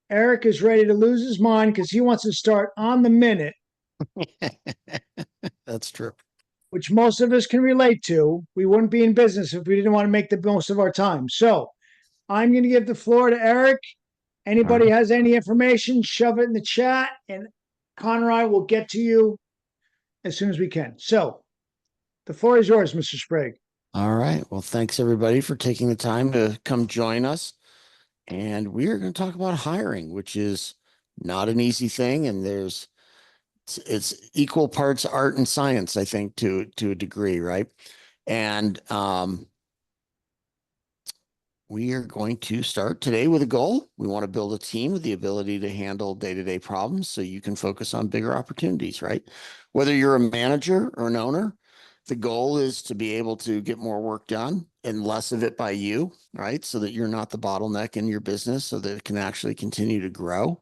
Eric is ready to lose his mind because he wants to start on the minute, That's true. which most of us can relate to. We wouldn't be in business if we didn't want to make the most of our time. So I'm going to give the floor to Eric. All right. Anybody has any information, shove it in the chat, and Connor and I will get to you as soon as we can. So the floor is yours, Mr. Sprague. All right. Well, thanks everybody for taking the time to come join us. And we are going to talk about hiring, which is not an easy thing. And it's equal parts art and science, I think, to a degree, right? And we are going to start today with a goal. We want to build a team with the ability to handle day-to-day problems so you can focus on bigger opportunities, right? Whether you're a manager or an owner, the goal is to be able to get more work done and less of it by you, right? So that you're not the bottleneck in your business so that it can actually continue to grow.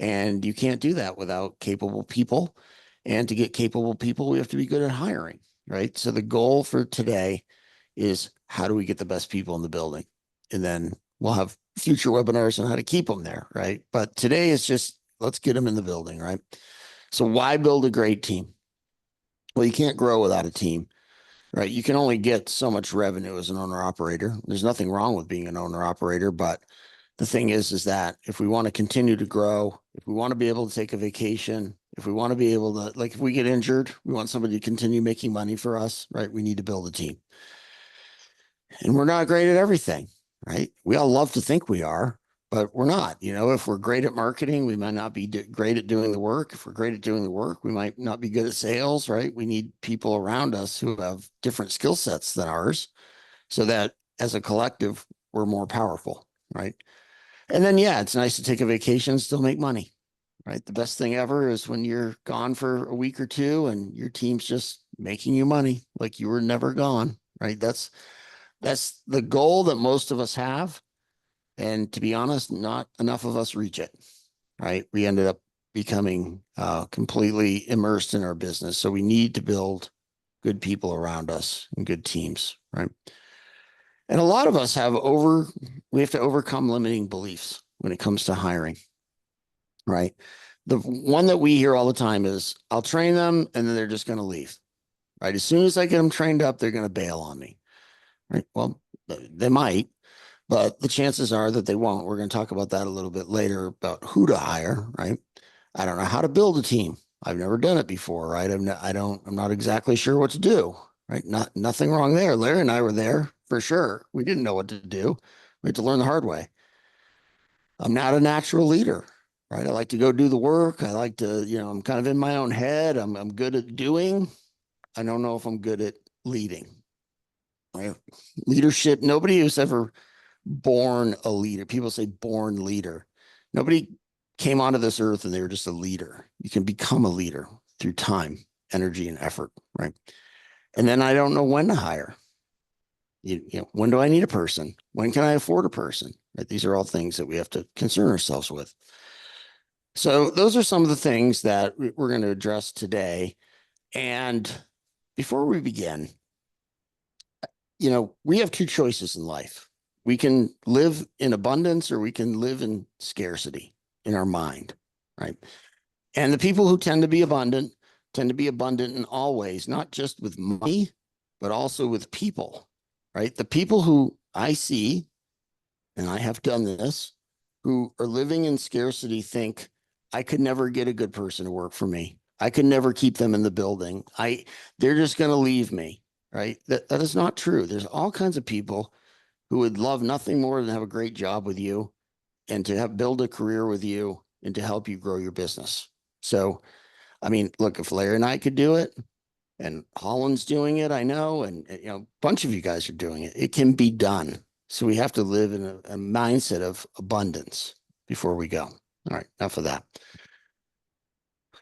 And you can't do that without capable people. And to get capable people, we have to be good at hiring, right? So the goal for today is how do we get the best people in the building? And then we'll have future webinars on how to keep them there, right? But today is just let's get them in the building, right? So why build a great team? Well, you can't grow without a team, right? You can only get so much revenue as an owner operator. There's nothing wrong with being an owner operator, but the thing is that if we want to continue to grow, if we want to be able to take a vacation, if we want to be able to, like, if we get injured, we want somebody to continue making money for us, right? We need to build a team. And we're not great at everything, right? We all love to think we are, but we're not. You know, if we're great at marketing, we might not be great at doing the work. If we're great at doing the work, we might not be good at sales, right? We need people around us who have different skill sets than ours so that as a collective, we're more powerful, right? And then, yeah, it's nice to take a vacation and still make money, right? The best thing ever is when you're gone for a week or two and your team's just making you money like you were never gone, right? That's the goal that most of us have. And to be honest, not enough of us reach it, right? We ended up becoming completely immersed in our business. So we need to build good people around us and good teams, right? And a lot of us we have to overcome limiting beliefs when it comes to hiring, right? The one that we hear all the time is I'll train them and then they're just going to leave, right? As soon as I get them trained up, they're going to bail on me, right? Well, they might, but the chances are that they won't. We're going to talk about that a little bit later about who to hire, right? I don't know how to build a team. I've never done it before, right? I'm not exactly sure what to do, right? Nothing wrong there. Larry and I were there for sure. We didn't know what to do. We had to learn the hard way. I'm not a natural leader, right? I like to go do the work. I like to, I'm kind of in my own head. I'm good at doing. I don't know if I'm good at leading. Right? Leadership, nobody who's ever born a leader. People say born leader. Nobody came onto this earth and they were just a leader. You can become a leader through time, energy, and effort, right? And then I don't know when to hire. When do I need a person? When can I afford a person? Right? These are all things that we have to concern ourselves with. So those are some of the things that we're going to address today. And before we begin, we have two choices in life. We can live in abundance or we can live in scarcity in our mind, right? And the people who tend to be abundant in all ways, not just with money, but also with people, right? The people who I see, and I have done this, who are living in scarcity think, I could never get a good person to work for me. I could never keep them in the building. They're just going to leave me, right? That is not true. There's all kinds of people who would love nothing more than have a great job with you and to build a career with you and to help you grow your business. So, I mean, look, if Larry and I could do it and Holland's doing it, I know, and a bunch of you guys are doing it, it can be done. So we have to live in a mindset of abundance before we go. All right, enough of that.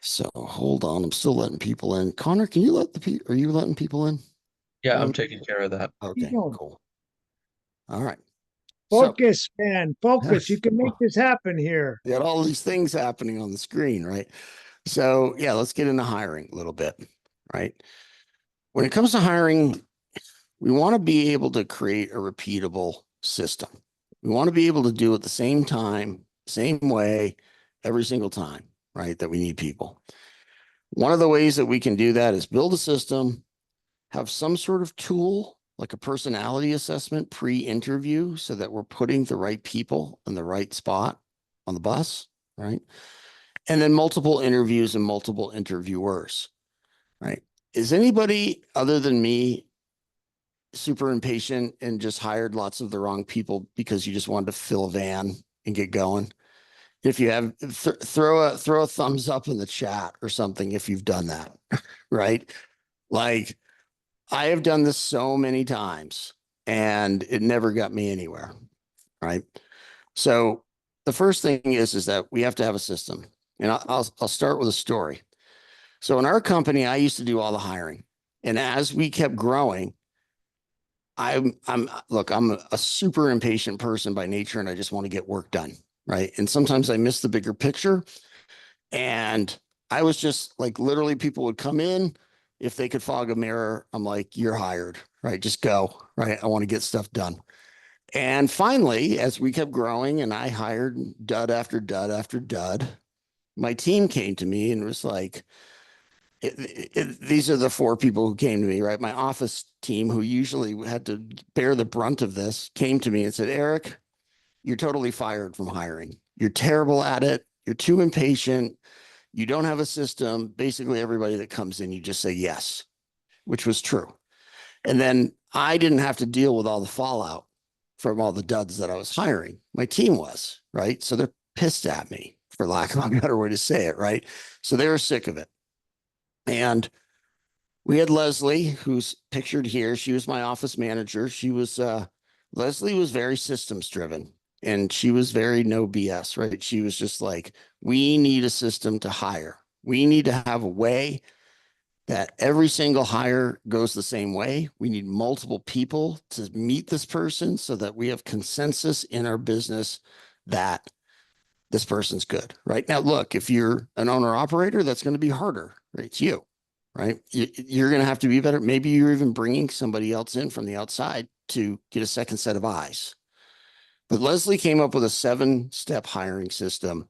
So hold on, I'm still letting people in. Connor, can you are you letting people in? Yeah, I'm taking care of that. Okay, cool. All right. So Focus, man. Focus. You can make this happen here. you got all these things happening on the screen, right? So yeah, let's get into hiring a little bit, right? When it comes to hiring, we want to be able to create a repeatable system. We want to be able to do at the same time, same way every single time, right? That we need people. One of the ways that we can do that is build a system, have some sort of tool like a personality assessment pre-interview so that we're putting the right people in the right spot on the bus, right? And then multiple interviews and multiple interviewers, right? Is anybody other than me super impatient and just hired lots of the wrong people because you just wanted to fill a van and get going? If you have, throw a thumbs up in the chat or something if you've done that, right? Like, I have done this so many times and it never got me anywhere, right? So the first thing is that we have to have a system, and I'll start with a story. So in our company, I used to do all the hiring, and as we kept growing, I'm a super impatient person by nature, and I just want to get work done, right? And sometimes I miss the bigger picture, and I was just like, literally, people would come in. If they could fog a mirror, I'm like, you're hired, right? Just go, right? I want to get stuff done. And finally, as we kept growing and I hired dud after dud after dud, my team came to me and was like, these are the four people who came to me, right? My office team, who usually had to bear the brunt of this, came to me and said, Eric, you're totally fired from hiring. You're terrible at it. You're too impatient. You don't have a system. Basically, everybody that comes in, you just say yes, which was true. And then I didn't have to deal with all the fallout from all the duds that I was hiring. My team was, right? So they're pissed at me, for lack of a better way to say it, right? So they were sick of it. And we had Leslie, who's pictured here. She was my office manager. Leslie was very systems driven, and she was very no BS, right? She was just like, we need a system to hire. We need to have a way that every single hire goes the same way. We need multiple people to meet this person so that we have consensus in our business that this person's good, right? Now, look, if you're an owner operator, that's going to be harder, right? It's you, right? You're going to have to be better. Maybe you're even bringing somebody else in from the outside to get a second set of eyes. But Leslie came up with a 7-step hiring system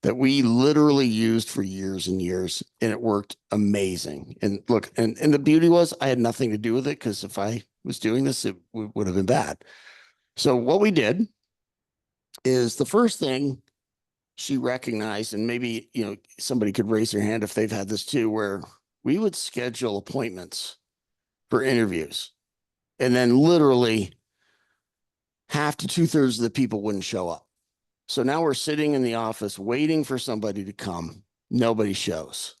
that we literally used for years and years, and it worked amazing. And look, and the beauty was I had nothing to do with it, because if I was doing this, it would have been bad. So what we did is, the first thing she recognized, and maybe, somebody could raise their hand if they've had this too, where we would schedule appointments for interviews, and then literally half to 2/3 of the people wouldn't show up. So now we're sitting in the office waiting for somebody to come. Nobody shows.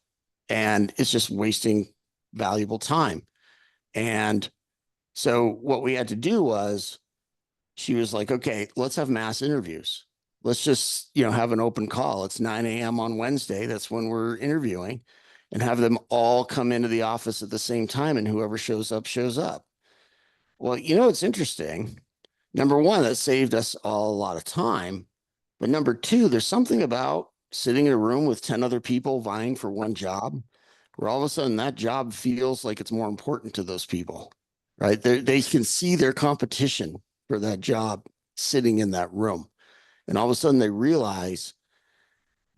And it's just wasting valuable time. And so what we had to do was, she was like, okay, let's have mass interviews. Let's just, have an open call. It's 9 a.m. on Wednesday. That's when we're interviewing, and have them all come into the office at the same time. And whoever shows up, shows up. Well, it's interesting. Number one, that saved us all a lot of time. But number two, there's something about sitting in a room with 10 other people vying for one job, where all of a sudden that job feels like it's more important to those people, right? They can see their competition for that job sitting in that room. And all of a sudden they realize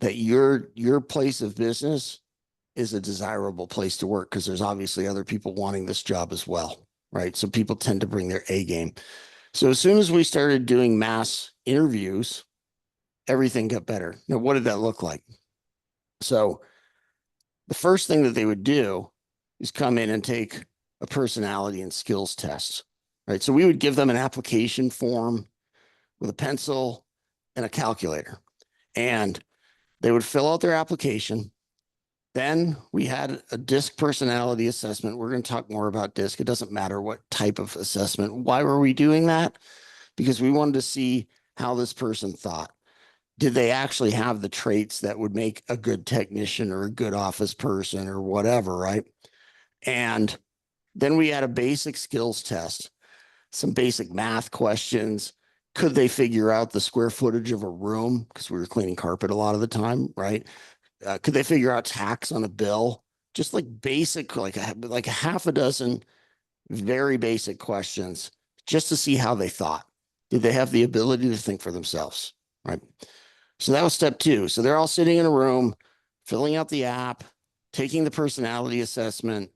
that your place of business is a desirable place to work, because there's obviously other people wanting this job as well, right? So people tend to bring their A game. So as soon as we started doing mass interviews, everything got better. Now, what did that look like? So the first thing that they would do is come in and take a personality and skills test, right? So we would give them an application form with a pencil and a calculator, and they would fill out their application. Then we had a DISC personality assessment. We're going to talk more about DISC. It doesn't matter what type of assessment. Why were we doing that? Because we wanted to see how this person thought. Did they actually have the traits that would make a good technician or a good office person or whatever, right? And then we had a basic skills test, some basic math questions. Could they figure out the square footage of a room? Because we were cleaning carpet a lot of the time, right? Could they figure out tax on a bill? Just like basic, like a half a dozen very basic questions, just to see how they thought. Did they have the ability to think for themselves, right? So that was step 2. So they're all sitting in a room, filling out the app, taking the personality assessment,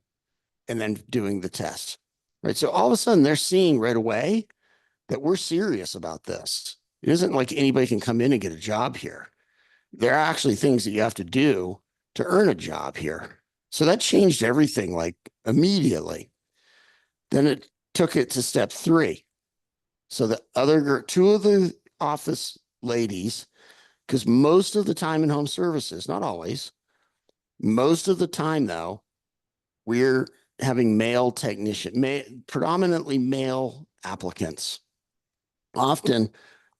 and then doing the test, right? So all of a sudden they're seeing right away that we're serious about this. It isn't like anybody can come in and get a job here. There are actually things that you have to do to earn a job here. So that changed everything like immediately. Then it took it to step 3. So the other 2 of the office ladies, because most of the time in home services, not always, most of the time though, we're having male technician, predominantly male applicants, often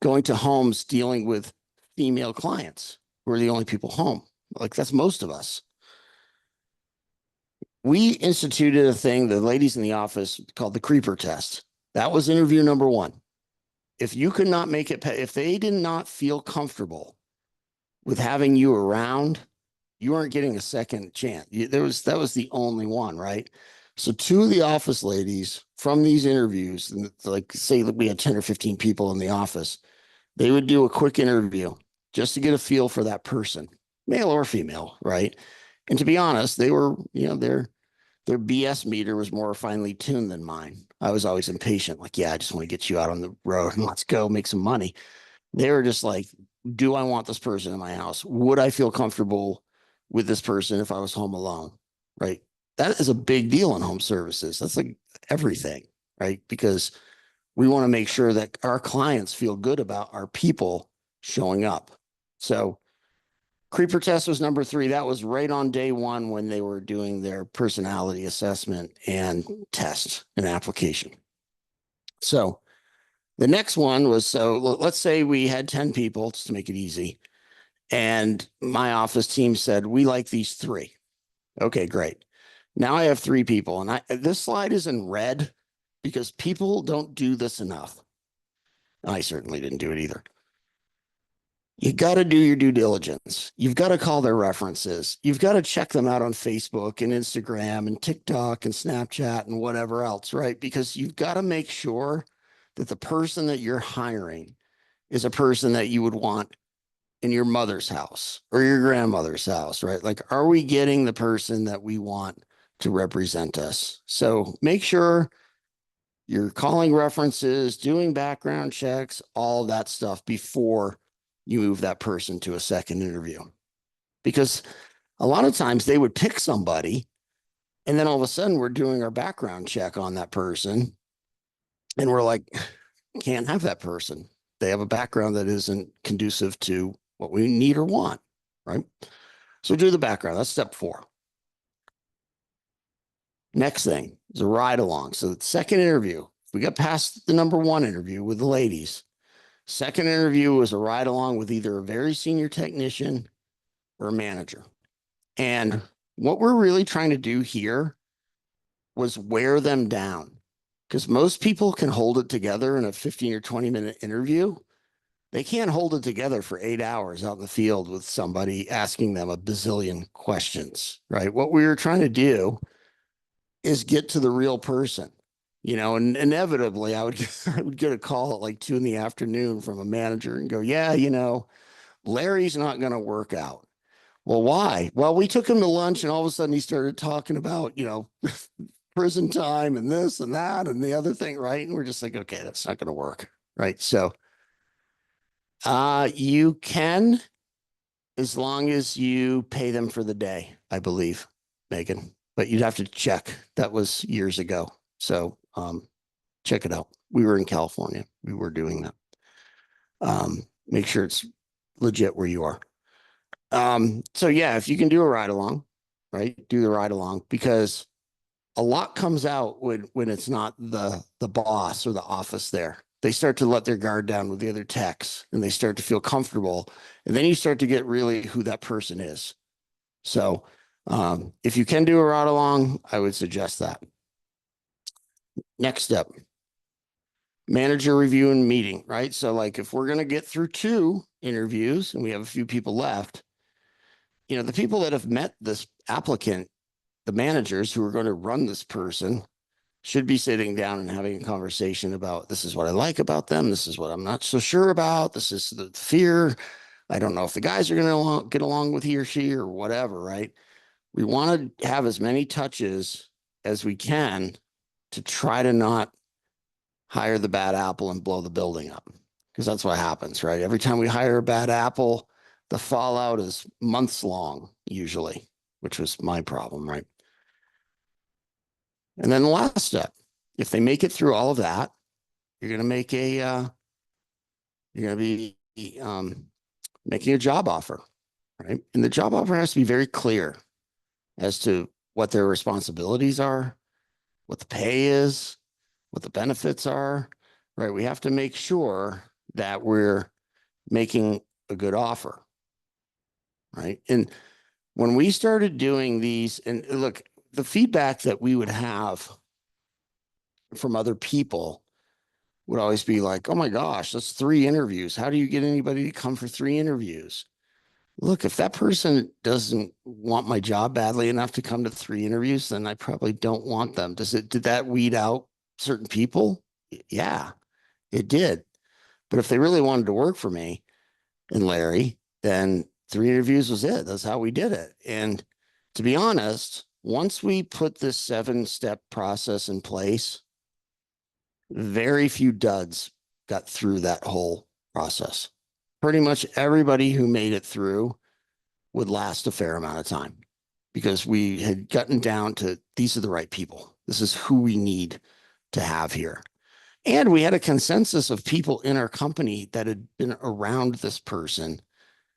going to homes dealing with female clients who are the only people home. Like that's most of us. We instituted a thing, the ladies in the office called the creeper test. That was interview number 1. If you could not make it, if they did not feel comfortable with having you around, you weren't getting a second chance. That was the only one, right? So 2 of the office ladies from these interviews, like say that we had 10 or 15 people in the office, they would do a quick interview just to get a feel for that person, male or female, right? And to be honest, they were, their BS meter was more finely tuned than mine. I was always impatient, like, yeah, I just want to get you out on the road and let's go make some money. They were just like, do I want this person in my house? Would I feel comfortable with this person if I was home alone? Right. That is a big deal in home services. That's like everything, right? Because we want to make sure that our clients feel good about our people showing up. So creeper test was number 3. That was right on day 1 when they were doing their personality assessment and test and application. So the next one was, so let's say we had 10 people, just to make it easy. And my office team said, we like these 3. Okay, great. Now I have 3 people. And this slide is in red because people don't do this enough. I certainly didn't do it either. You got to do your due diligence. You've got to call their references. You've got to check them out on Facebook and Instagram and TikTok and Snapchat and whatever else, right? Because you've got to make sure that the person that you're hiring is a person that you would want in your mother's house or your grandmother's house, right? Like, are we getting the person that we want to represent us? So make sure you're calling references, doing background checks, all that stuff before you move that person to a second interview. Because a lot of times they would pick somebody and then all of a sudden we're doing our background check on that person and we're like, can't have that person. They have a background that isn't conducive to what we need or want, right? So do the background. That's step 4. Next thing is a ride along. So the second interview, we got past the number 1 interview with the ladies. Second interview was a ride along with either a very senior technician or a manager. And what we're really trying to do here was wear them down, because most people can hold it together in a 15 or 20-minute interview. They can't hold it together for 8 hours out in the field with somebody asking them a bazillion questions, right? What we were trying to do is get to the real person, and inevitably I would get a call at like 2 p.m. from a manager and go, yeah, Larry's not going to work out. Well, why? Well, we took him to lunch and all of a sudden he started talking about, prison time and this and that and the other thing, right? And we're just like, okay, that's not going to work, right? So you can, as long as you pay them for the day, I believe, Megan, but you'd have to check. That was years ago. So check it out. We were in California. We were doing that. Make sure it's legit where you are. So yeah, if you can do a ride along, right? Do the ride along, because a lot comes out when it's not the boss or the office there. They start to let their guard down with the other techs and they start to feel comfortable. And then you start to get really who that person is. So if you can do a ride along, I would suggest that. Next step, manager review and meeting, right? So like if we're going to get through 2 interviews and we have a few people left, the people that have met this applicant, the managers who are going to run this person, should be sitting down and having a conversation about, this is what I like about them. This is what I'm not so sure about. This is the fear. I don't know if the guys are going to get along with he or she or whatever, right? We want to have as many touches as we can to try to not hire the bad apple and blow the building up, because that's what happens, right? Every time we hire a bad apple, the fallout is months long, usually, which was my problem, right? And then the last step, if they make it through all of that, you're going to make you're going to be making a job offer, right? And the job offer has to be very clear as to what their responsibilities are, what the pay is, what the benefits are, right? We have to make sure that we're making a good offer, right? And when we started doing these, and look, the feedback that we would have from other people would always be like, oh my gosh, that's 3 interviews. How do you get anybody to come for 3 interviews? Look, if that person doesn't want my job badly enough to come to 3 interviews, then I probably don't want them. Did that weed out certain people? Yeah, it did. But if they really wanted to work for me and Larry, then 3 interviews was it. That's how we did it. And to be honest, once we put this 7-step process in place, very few duds got through that whole process. Pretty much everybody who made it through would last a fair amount of time, because we had gotten down to these are the right people. This is who we need to have here. And we had a consensus of people in our company that had been around this person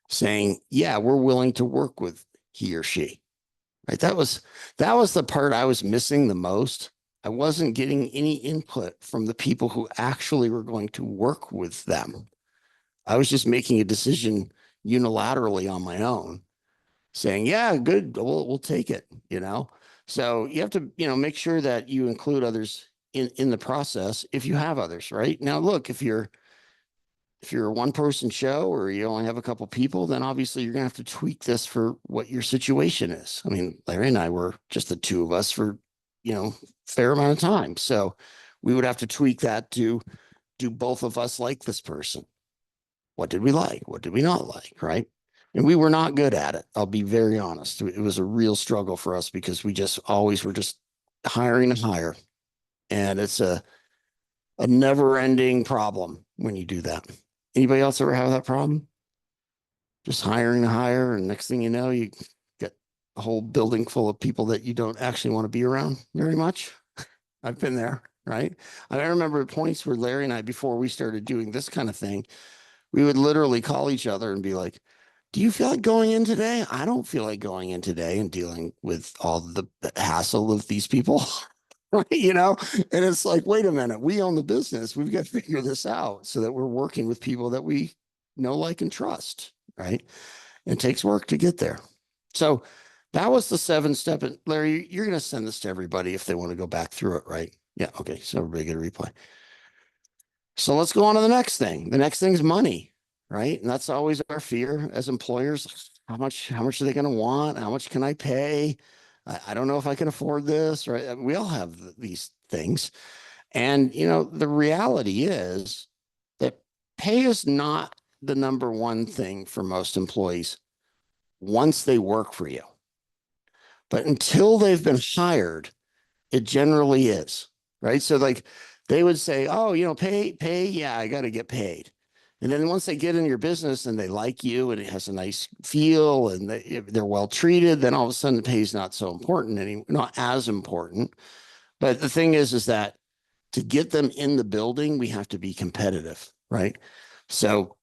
saying, yeah, we're willing to work with he or she. Right. That was the part I was missing the most. I wasn't getting any input from the people who actually were going to work with them. I was just making a decision unilaterally on my own, saying, yeah, good, we'll take it, you know? So you have to, make sure that you include others in the process if you have others, right? Now, look, if you're a 1-person show or you only have a couple people, then obviously you're going to have to tweak this for what your situation is. I mean, Larry and I were just the 2 of us for, fair amount of time. So we would have to tweak that to do both of us like this person. What did we like? What did we not like? Right. And we were not good at it. I'll be very honest. It was a real struggle for us because we just always were just hiring and hire. And it's a never ending problem when you do that. Anybody else ever have that problem? Just hiring and hire. And next thing you know, you get a whole building full of people that you don't actually want to be around very much. I've been there, right? I remember points where Larry and I, before we started doing this kind of thing, we would literally call each other and be like, do you feel like going in today? I don't feel like going in today and dealing with all the hassle of these people. Right. And it's like, wait a minute, we own the business. We've got to figure this out so that we're working with people that we know, like, and trust. Right. It takes work to get there. So that was the 7-step. And Larry, you're going to send this to everybody if they want to go back through it. Right. Yeah. Okay. So everybody get a replay. So let's go on to the next thing. The next thing is money, right? And that's always our fear as employers. How much are they going to want? How much can I pay? I don't know if I can afford this, right? We all have these things. And, the reality is that pay is not the number one thing for most employees once they work for you. But until they've been hired, it generally is, right? So like they would say, oh, pay. Yeah, I got to get paid. And then once they get in your business and they like you and it has a nice feel and they're well treated, then all of a sudden the pay is not so important anymore, not as important. But the thing is that to get them in the building, we have to be competitive, right? So,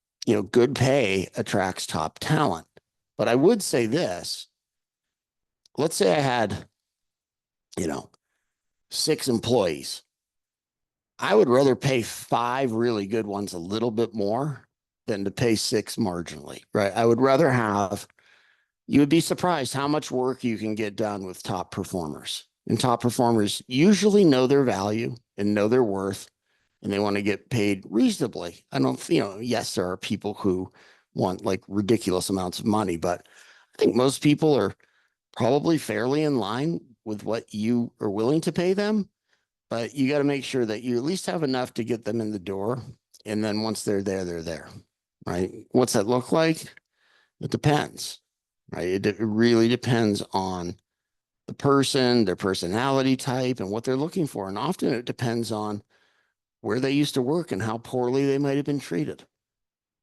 good pay attracts top talent. But I would say this, let's say I had, 6 employees. I would rather pay 5 really good ones a little bit more than to pay 6 marginally, right? I would rather have, you would be surprised how much work you can get done with top performers. And top performers usually know their value and know their worth, and they want to get paid reasonably. I don't, yes, there are people who want like ridiculous amounts of money, but I think most people are probably fairly in line with what you are willing to pay them. But you got to make sure that you at least have enough to get them in the door. And then once they're there, right? What's that look like? It depends, right? It really depends on the person, their personality type, and what they're looking for. And often it depends on where they used to work and how poorly they might have been treated,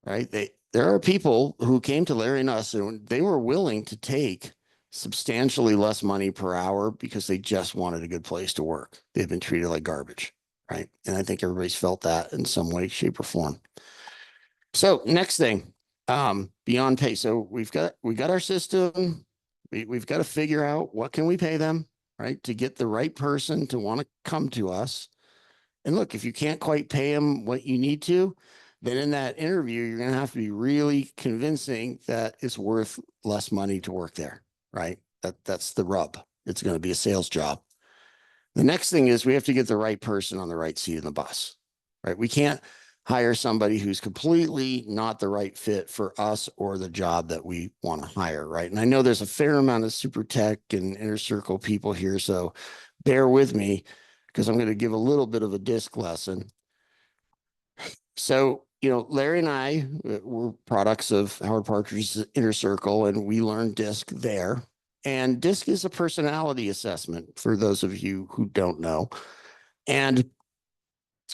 right? There are people who came to Larry and us and they were willing to take substantially less money per hour because they just wanted a good place to work. They've been treated like garbage, right? And I think everybody's felt that in some way, shape, or form. So next thing, beyond pay. So we got our system. We've got to figure out what can we pay them, right? To get the right person to want to come to us. And look, if you can't quite pay them what you need to, then in that interview, you're going to have to be really convincing that it's worth less money to work there, right? That's the rub. It's going to be a sales job. The next thing is we have to get the right person on the right seat in the bus, right? We can't hire somebody who's completely not the right fit for us or the job that we want to hire, right? And I know there's a fair amount of super tech and inner circle people here, so bear with me because I'm going to give a little bit of a disc lesson. So, Larry and I were products of Howard Partridge's Inner Circle, and we learned DISC there. And DISC is a personality assessment for those of you who don't know. And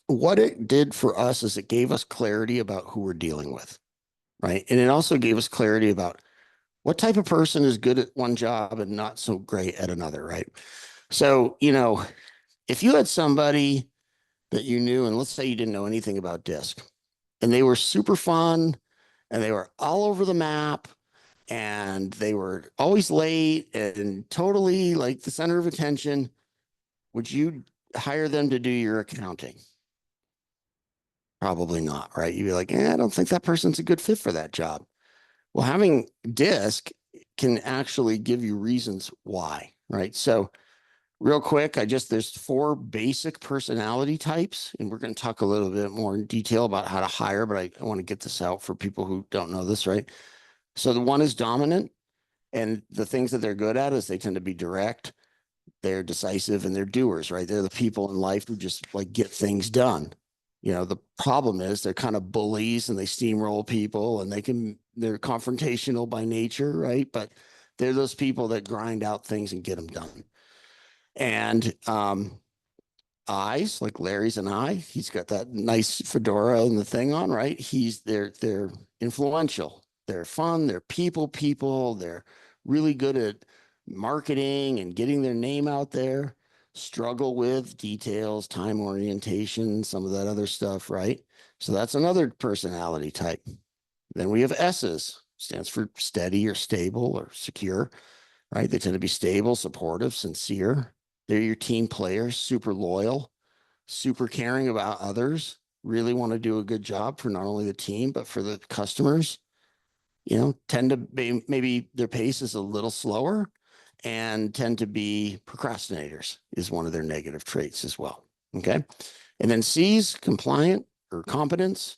what it did for us is it gave us clarity about who we're dealing with, right? And it also gave us clarity about what type of person is good at one job and not so great at another, right? So, if you had somebody that you knew, and let's say you didn't know anything about DISC, and they were super fun and they were all over the map and they were always late and totally like the center of attention, would you hire them to do your accounting? Probably not, right? You'd be like, I don't think that person's a good fit for that job. Well, having DISC can actually give you reasons why, right? So real quick, there's 4 basic personality types, and we're going to talk a little bit more in detail about how to hire, but I want to get this out for people who don't know this, right? So the one is dominant, and the things that they're good at is they tend to be direct, they're decisive, and they're doers, right? They're the people in life who just like get things done. The problem is they're kind of bullies and they steamroll people and they're confrontational by nature, right? But they're those people that grind out things and get them done. And eyes, like Larry's an eye. He's got that nice fedora and the thing on, right? They're influential. They're fun. They're people. They're really good at marketing and getting their name out there. Struggle with details, time orientation, some of that other stuff, right? So that's another personality type. Then we have S's, stands for steady or stable or secure, right? They tend to be stable, supportive, sincere. They're your team players, super loyal, super caring about others, really want to do a good job for not only the team, but for the customers. Tend to be, maybe their pace is a little slower and tend to be procrastinators is one of their negative traits as well. Okay. And then C's, compliant or competence.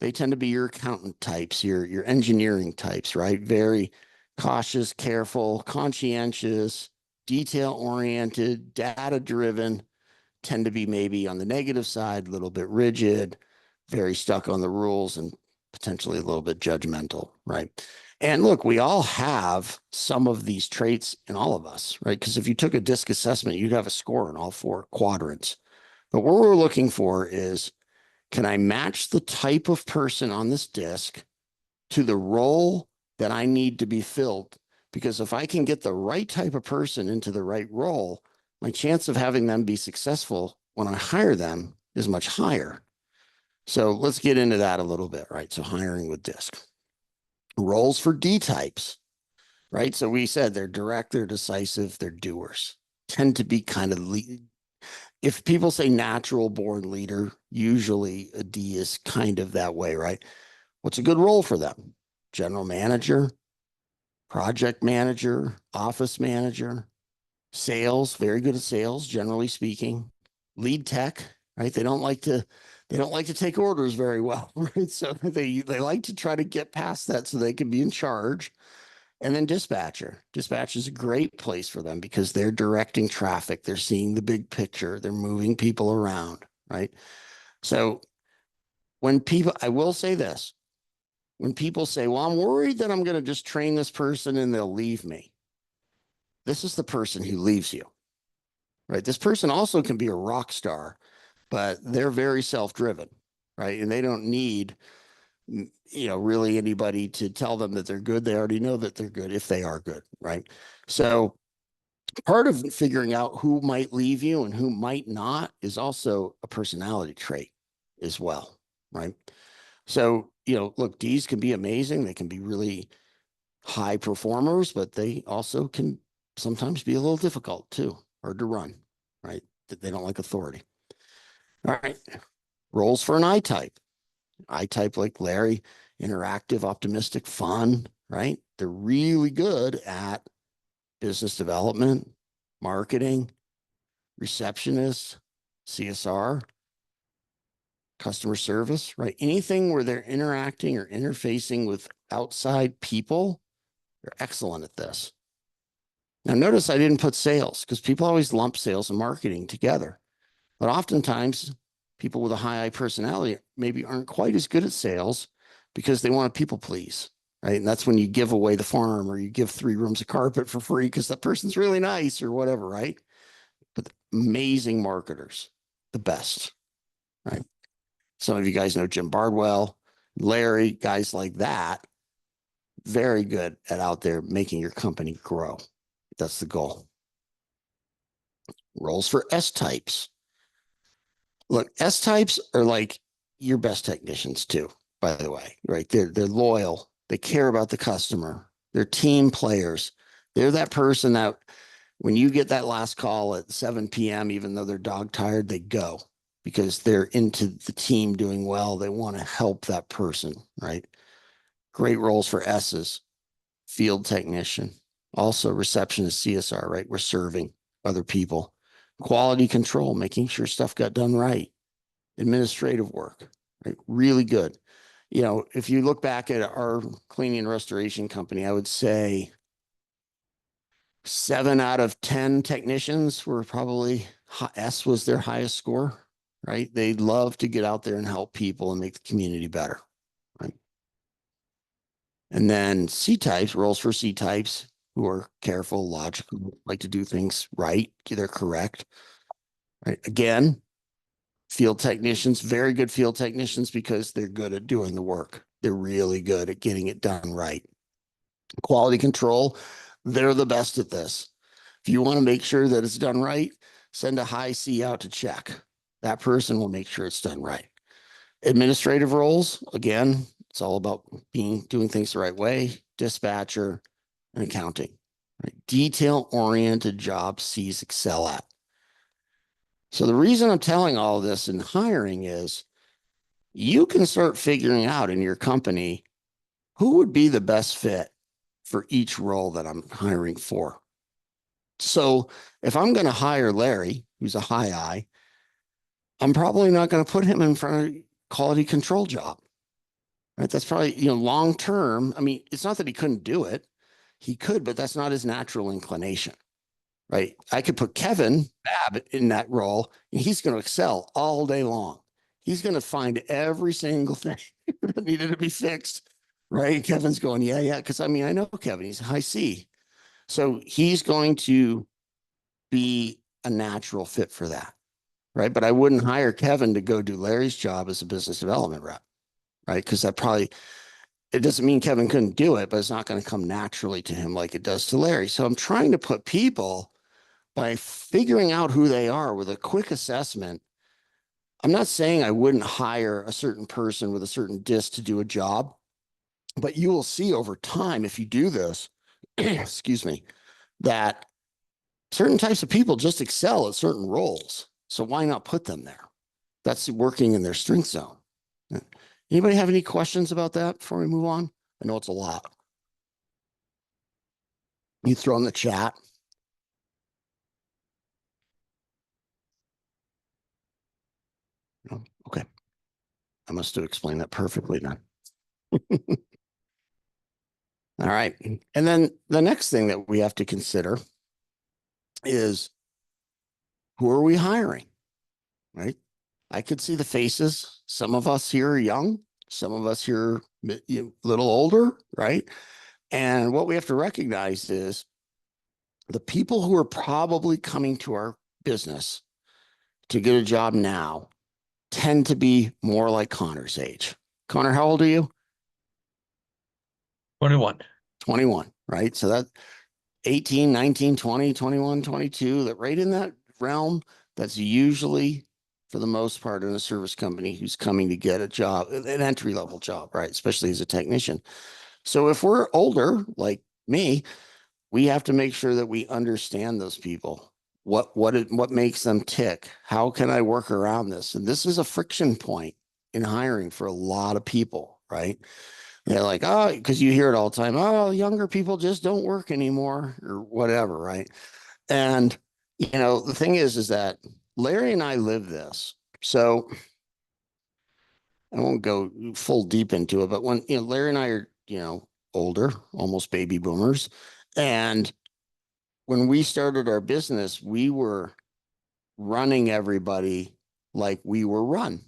They tend to be your accountant types, your engineering types, right? Very cautious, careful, conscientious, detail oriented, data driven, tend to be maybe on the negative side, a little bit rigid, very stuck on the rules, and potentially a little bit judgmental, right? And look, we all have some of these traits in all of us, right? Because if you took a DISC assessment, you'd have a score in all 4 quadrants. But what we're looking for is, can I match the type of person on this DISC to the role that I need to be filled? Because if I can get the right type of person into the right role, my chance of having them be successful when I hire them is much higher. So let's get into that a little bit, right? So hiring with DISC. Roles for D types, right? So we said they're direct, they're decisive, they're doers. Tend to be kind of if people say natural born leader, usually a D is kind of that way, right? What's a good role for them? General manager, project manager, office manager, sales, very good at sales, generally speaking. Lead tech, right? They don't like to take orders very well, right? So they like to try to get past that so they can be in charge. And then dispatcher. Dispatch is a great place for them because they're directing traffic. They're seeing the big picture. They're moving people around, right? So I will say this, when people say, well, I'm worried that I'm going to just train this person and they'll leave me. This is the person who leaves you, right? This person also can be a rock star, but they're very self-driven, right? And they don't need, really anybody to tell them that they're good. They already know that they're good if they are good, right? So part of figuring out who might leave you and who might not is also a personality trait as well, right? So, look, D's can be amazing. They can be really high performers, but they also can sometimes be a little difficult too, hard to run, right? They don't like authority. All right. Roles for an I type. I type like Larry, interactive, optimistic, fun, right? They're really good at business development, marketing, receptionist, CSR, customer service, right? Anything where they're interacting or interfacing with outside people, they're excellent at this. Now, notice I didn't put sales because people always lump sales and marketing together. But oftentimes, people with a high I personality maybe aren't quite as good at sales because they want to people please, right? And that's when you give away the farm or you give 3 rooms of carpet for free because that person's really nice or whatever, right? But amazing marketers, the best, right? Some of you guys know Jim Bardwell, Larry, guys like that, very good at out there making your company grow. That's the goal. Roles for S types. Look, S types are like your best technicians too, by the way, right? They're loyal. They care about the customer. They're team players. They're that person that when you get that last call at 7 p.m., even though they're dog tired, they go because they're into the team doing well. They want to help that person, right? Great roles for S's. Field technician, also receptionist, CSR, right? We're serving other people. Quality control, making sure stuff got done right. Administrative work, right? Really good. If you look back at our cleaning and restoration company, I would say 7 out of 10 technicians were probably S was their highest score, right? They love to get out there and help people and make the community better, right? And then C types, roles for C types, who are careful, logical, like to do things right. They're correct. Right. Again, field technicians, very good field technicians because they're good at doing the work. They're really good at getting it done right. Quality control, they're the best at this. If you want to make sure that it's done right, send a high C out to check. That person will make sure it's done right. Administrative roles, again, it's all about doing things the right way. Dispatcher and accounting. Right? Detail-oriented jobs C's excel at. So the reason I'm telling all of this in hiring is you can start figuring out in your company who would be the best fit for each role that I'm hiring for. So if I'm going to hire Larry, who's a high I, I'm probably not going to put him in front of a quality control job. Right? That's probably, long term. I mean, it's not that he couldn't do it. He could, but that's not his natural inclination. Right? I could put Kevin Babb in that role, and he's going to excel all day long. He's going to find every single thing that needed to be fixed. Right? Kevin's going, yeah. Because I know Kevin, he's high C. So he's going to be a natural fit for that. Right? But I wouldn't hire Kevin to go do Larry's job as a business development rep. Right? Because it doesn't mean Kevin couldn't do it, but it's not going to come naturally to him like it does to Larry. So I'm trying to put people by figuring out who they are with a quick assessment. I'm not saying I wouldn't hire a certain person with a certain disc to do a job, but you will see over time if you do this, excuse me, that certain types of people just excel at certain roles. So why not put them there? That's working in their strength zone. Anybody have any questions about that before we move on? I know it's a lot. You throw in the chat. Oh, okay. I must have explained that perfectly then. All right. And then the next thing that we have to consider is who are we hiring? Right? I could see the faces. Some of us here are young. Some of us here are little older, right? And what we have to recognize is the people who are probably coming to our business to get a job now tend to be more like Connor's age. Connor, how old are you? 21. 21, right? So that 18, 19, 20, 21, 22, that right in that realm, that's usually for the most part in a service company who's coming to get a job, an entry level job, right? Especially as a technician. So if we're older, like me, we have to make sure that we understand those people. What makes them tick? How can I work around this? And this is a friction point in hiring for a lot of people, right? They're like, oh, because you hear it all the time. Oh, younger people just don't work anymore or whatever, right? And the thing is that Larry and I live this. So I won't go full deep into it, but when Larry and I are, older, almost baby boomers, and when we started our business, we were running everybody like we were run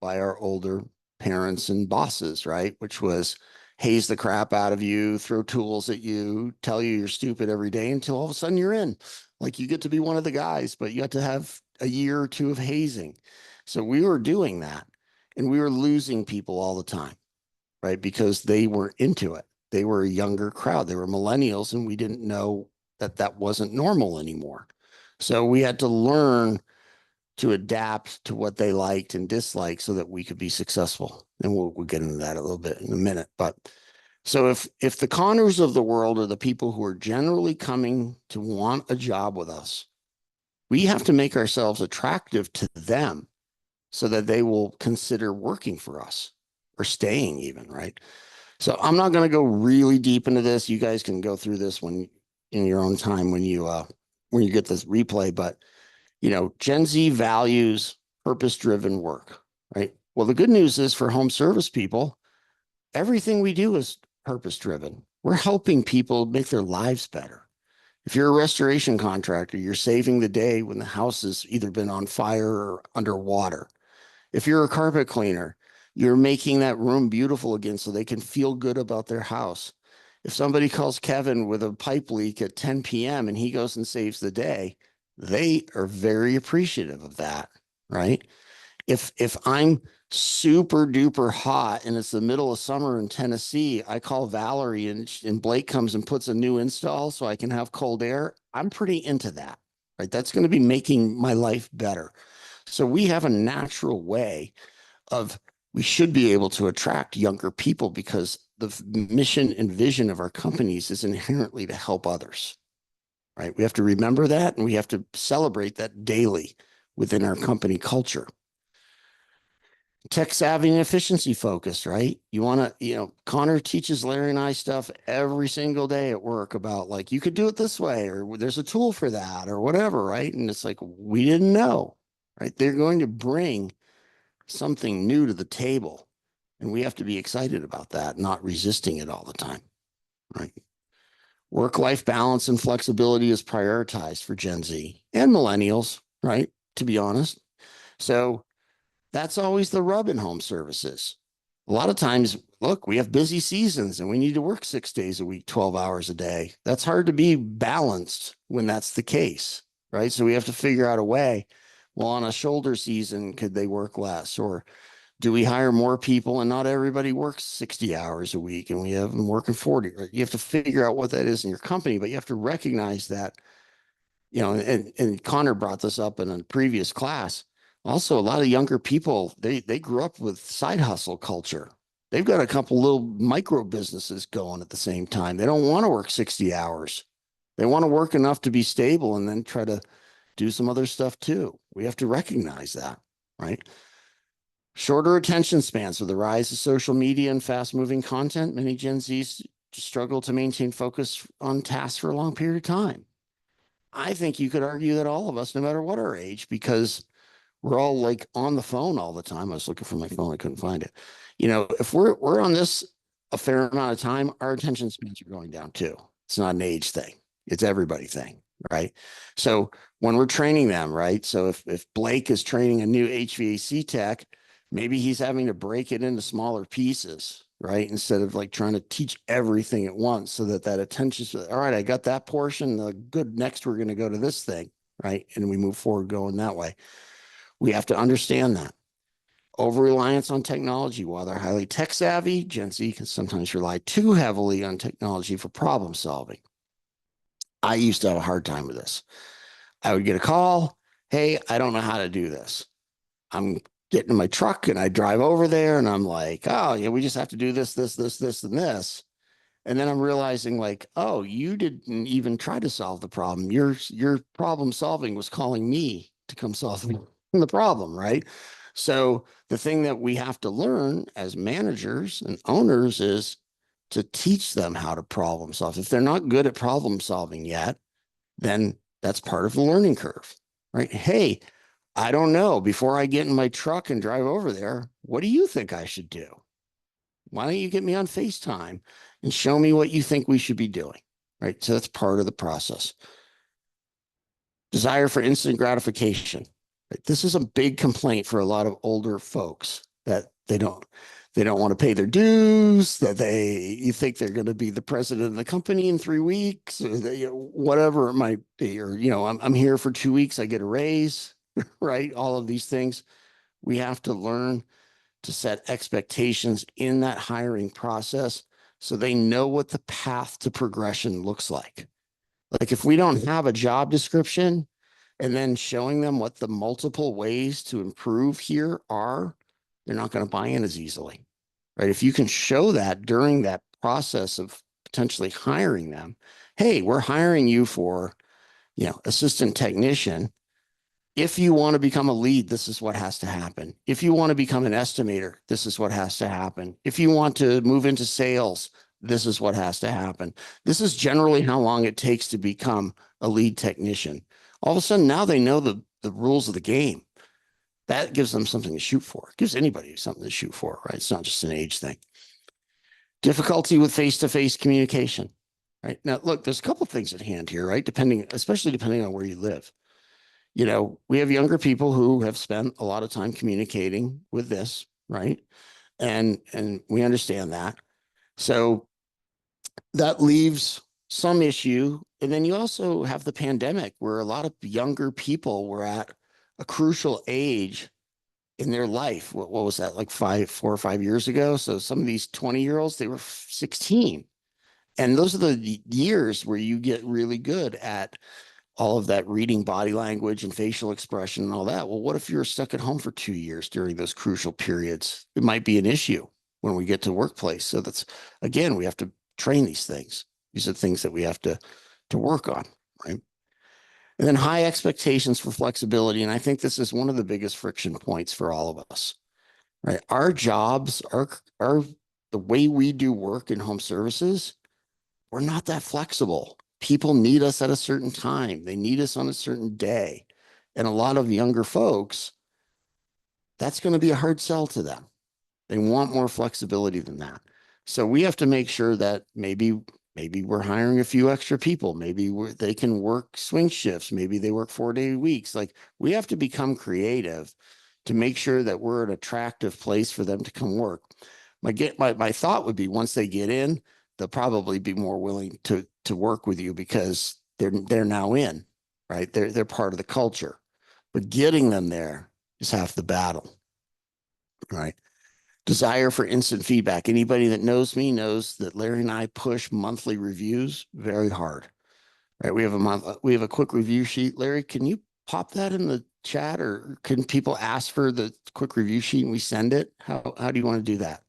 by our older parents and bosses, right? Which was haze the crap out of you, throw tools at you, tell you you're stupid every day until all of a sudden you're in. Like you get to be one of the guys, but you have to have a year or two of hazing. So we were doing that and we were losing people all the time, right? Because they were into it. They were a younger crowd. They were millennials and we didn't know that that wasn't normal anymore. So we had to learn to adapt to what they liked and disliked so that we could be successful. And we'll get into that a little bit in a minute. But so if the Connors of the world are the people who are generally coming to want a job with us, we have to make ourselves attractive to them so that they will consider working for us or staying even, right? So I'm not going to go really deep into this. You guys can go through this when in your own time when you get this replay, but Gen Z values purpose-driven work, right? Well, the good news is for home service people, everything we do is purpose-driven. We're helping people make their lives better. If you're a restoration contractor, you're saving the day when the house has either been on fire or underwater. If you're a carpet cleaner, you're making that room beautiful again so they can feel good about their house. If somebody calls Kevin with a pipe leak at 10 p.m. and he goes and saves the day, they are very appreciative of that, right? If I'm super duper hot and it's the middle of summer in Tennessee, I call Valerie and Blake comes and puts a new install so I can have cold air. I'm pretty into that, right? That's going to be making my life better. So we have a natural way of we should be able to attract younger people because the mission and vision of our companies is inherently to help others, right? We have to remember that and we have to celebrate that daily within our company culture. Tech savvy and efficiency focused, right? You want to, Connor teaches Larry and I stuff every single day at work about like, you could do it this way, or there's a tool for that or whatever, right? And it's like, we didn't know, right? They're going to bring something new to the table and we have to be excited about that, not resisting it all the time, right? Work-life balance and flexibility is prioritized for Gen Z and millennials, right? To be honest. So that's always the rub in home services. A lot of times, look, we have busy seasons and we need to work 6 days a week, 12 hours a day. That's hard to be balanced when that's the case, right? So we have to figure out a way. Well, on a shoulder season, could they work less? Or do we hire more people and not everybody works 60 hours a week and we have them working 40? Right? You have to figure out what that is in your company, but you have to recognize that, and Connor brought this up in a previous class. Also, a lot of younger people, they grew up with side hustle culture. They've got a couple little micro businesses going at the same time. They don't want to work 60 hours. They want to work enough to be stable and then try to do some other stuff too. We have to recognize that, right? Shorter attention spans with the rise of social media and fast moving content. Many Gen Zs struggle to maintain focus on tasks for a long period of time. I think you could argue that all of us, no matter what our age, because we're all like on the phone all the time. I was looking for my phone, I couldn't find it. If we're on this a fair amount of time, our attention spans are going down too. It's not an age thing; it's everybody thing, right? So when we're training them, right? So if Blake is training a new HVAC tech, maybe he's having to break it into smaller pieces, right? Instead of like trying to teach everything at once so that that attention, all right, I got that portion. Good. Next, we're going to go to this thing, right? And we move forward going that way. We have to understand that. Over reliance on technology, while they're highly tech savvy, Gen Z can sometimes rely too heavily on technology for problem solving. I used to have a hard time with this. I would get a call. Hey, I don't know how to do this. I'm getting in my truck and I drive over there and I'm like, oh, yeah, we just have to do this, this, this, this, and this. And then I'm realizing like, oh, you didn't even try to solve the problem. Your problem solving was calling me to come solve the problem, right? So the thing that we have to learn as managers and owners is to teach them how to problem solve. If they're not good at problem solving yet, then that's part of the learning curve, right? Hey, I don't know. Before I get in my truck and drive over there, what do you think I should do? Why don't you get me on FaceTime and show me what you think we should be doing, right? So that's part of the process. Desire for instant gratification. Right? This is a big complaint for a lot of older folks that they don't want to pay their dues, that you think they're going to be the president of the company in 3 weeks, or whatever it might be, or, I'm here for 2 weeks, I get a raise, right? All of these things. We have to learn to set expectations in that hiring process so they know what the path to progression looks like. Like if we don't have a job description and then showing them what the multiple ways to improve here are, they're not going to buy in as easily, right? If you can show that during that process of potentially hiring them, hey, we're hiring you for, assistant technician. If you want to become a lead, this is what has to happen. If you want to become an estimator, this is what has to happen. If you want to move into sales, this is what has to happen. This is generally how long it takes to become a lead technician. All of a sudden, now they know the rules of the game. That gives them something to shoot for. It gives anybody something to shoot for, right? It's not just an age thing. Difficulty with face-to-face communication, right? Now, look, there's a couple of things at hand here, right? Especially depending on where you live. We have younger people who have spent a lot of time communicating with this, right? And we understand that. So that leaves some issue. And then you also have the pandemic where a lot of younger people were at a crucial age in their life. What was that, like 4 or 5 years ago? So some of these 20-year-olds, they were 16. And those are the years where you get really good at all of that reading body language and facial expression and all that. Well, what if you're stuck at home for 2 years during those crucial periods? It might be an issue when we get to workplace. So that's, again, we have to train these things. These are things that we have to work on, right? And then high expectations for flexibility. And I think this is one of the biggest friction points for all of us, right? Our jobs are the way we do work in home services. We're not that flexible. People need us at a certain time. They need us on a certain day. And a lot of younger folks, that's going to be a hard sell to them. They want more flexibility than that. So we have to make sure that maybe we're hiring a few extra people. Maybe they can work swing shifts. Maybe they work 4-day weeks. Like we have to become creative to make sure that we're an attractive place for them to come work. My thought would be once they get in, they'll probably be more willing to work with you because they're now in, right? They're part of the culture. But getting them there is half the battle, right? Desire for instant feedback. Anybody that knows me knows that Larry and I push monthly reviews very hard, right? We have a quick review sheet. Larry, can you pop that in the chat, or can people ask for the quick review sheet and we send it? How do you want to do that?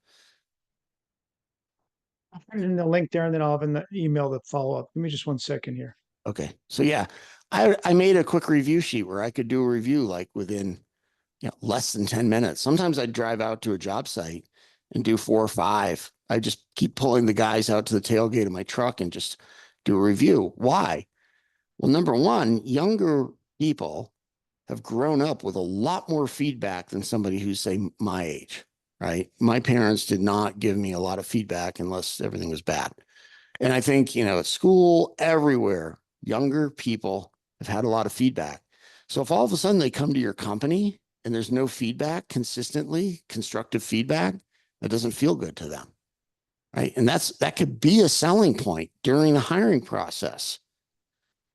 I'll put it in the link there and then I'll have in the email the follow up. Give me just 1 second here. Okay. So yeah, I made a quick review sheet where I could do a review like within less than 10 minutes. Sometimes I'd drive out to a job site and do 4 or 5. I just keep pulling the guys out to the tailgate of my truck and just do a review. Why? Well, number one, younger people have grown up with a lot more feedback than somebody who's, say, my age, right? My parents did not give me a lot of feedback unless everything was bad. And I think, at school, everywhere, younger people have had a lot of feedback. So if all of a sudden they come to your company and there's no feedback consistently, constructive feedback, that doesn't feel good to them, right? And that could be a selling point during the hiring process.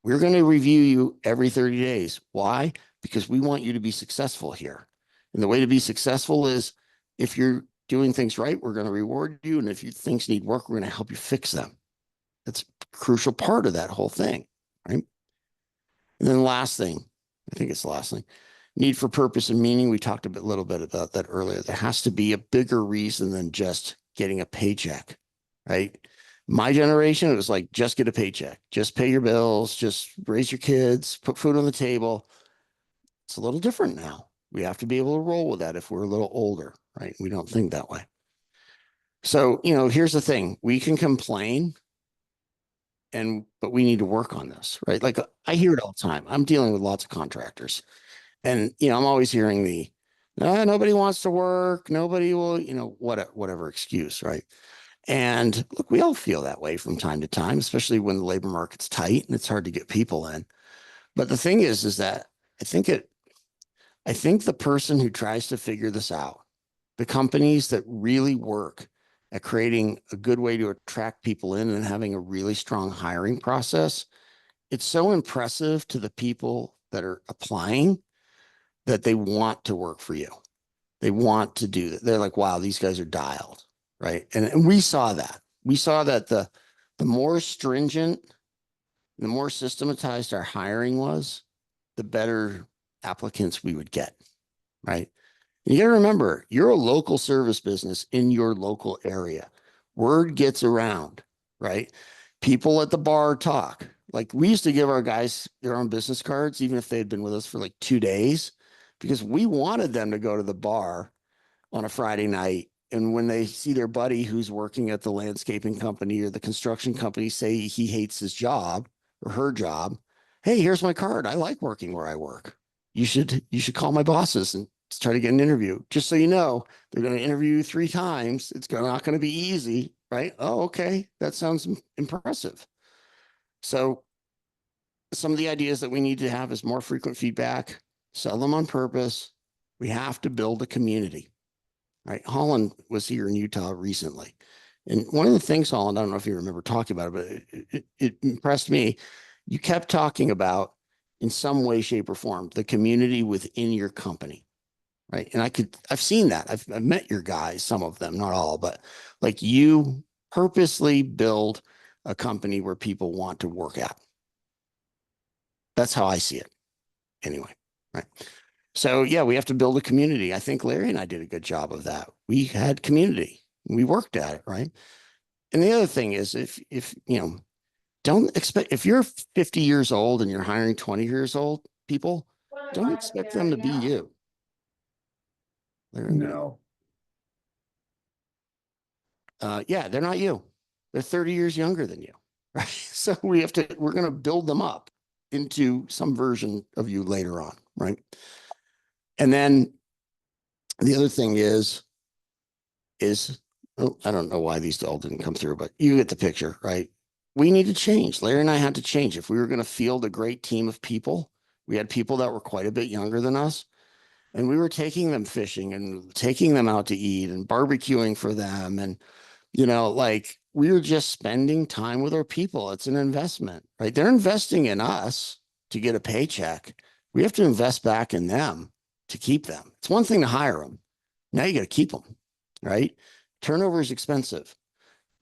We're going to review you every 30 days. Why? Because we want you to be successful here. And the way to be successful is if you're doing things right, we're going to reward you. And if things need work, we're going to help you fix them. That's a crucial part of that whole thing, right? And then the last thing, I think it's the last thing, need for purpose and meaning. We talked a little bit about that earlier. There has to be a bigger reason than just getting a paycheck, right? My generation, it was like, just get a paycheck, just pay your bills, just raise your kids, put food on the table. It's a little different now. We have to be able to roll with that if we're a little older, right? We don't think that way. So, here's the thing. We can complain, but we need to work on this, right? Like I hear it all the time. I'm dealing with lots of contractors. And, I'm always hearing nobody wants to work. Nobody will, whatever excuse, right? And look, we all feel that way from time to time, especially when the labor market's tight and it's hard to get people in. But the thing is that I think the person who tries to figure this out, the companies that really work at creating a good way to attract people in and having a really strong hiring process, it's so impressive to the people that are applying that they want to work for you. They want to do that. They're like, wow, these guys are dialed, right? And we saw that. We saw that the more stringent, the more systematized our hiring was, the better applicants we would get, right? And you got to remember, you're a local service business in your local area. Word gets around, right? People at the bar talk. Like we used to give our guys their own business cards, even if they had been with us for like 2 days, because we wanted them to go to the bar on a Friday night. And when they see their buddy who's working at the landscaping company or the construction company say he hates his job or her job, hey, here's my card. I like working where I work. You should call my bosses and try to get an interview. Just so you know, they're going to interview you 3 times. It's not going to be easy, right? Oh, okay. That sounds impressive. So some of the ideas that we need to have is more frequent feedback, sell them on purpose. We have to build a community, right? Holland was here in Utah recently. And one of the things, Holland, I don't know if you remember talking about it, but it impressed me. You kept talking about, in some way, shape, or form, the community within your company, right? And I've seen that. I've met your guys, some of them, not all, but like you purposely build a company where people want to work at. That's how I see it anyway, right? So yeah, we have to build a community. I think Larry and I did a good job of that. We had community. We worked at it, right? And the other thing is if don't expect, if you're 50 years old and you're hiring 20 years old people, don't expect them to be you. No. Yeah, they're not you. They're 30 years younger than you, right? So we're going to build them up into some version of you later on, right? And then the other thing is, I don't know why these all didn't come through, but you get the picture, right? We need to change. Larry and I had to change. If we were going to field a great team of people, we had people that were quite a bit younger than us, and we were taking them fishing and taking them out to eat and barbecuing for them. And, like we were just spending time with our people. It's an investment, right? They're investing in us to get a paycheck. We have to invest back in them to keep them. It's one thing to hire them. Now you got to keep them, right? Turnover is expensive,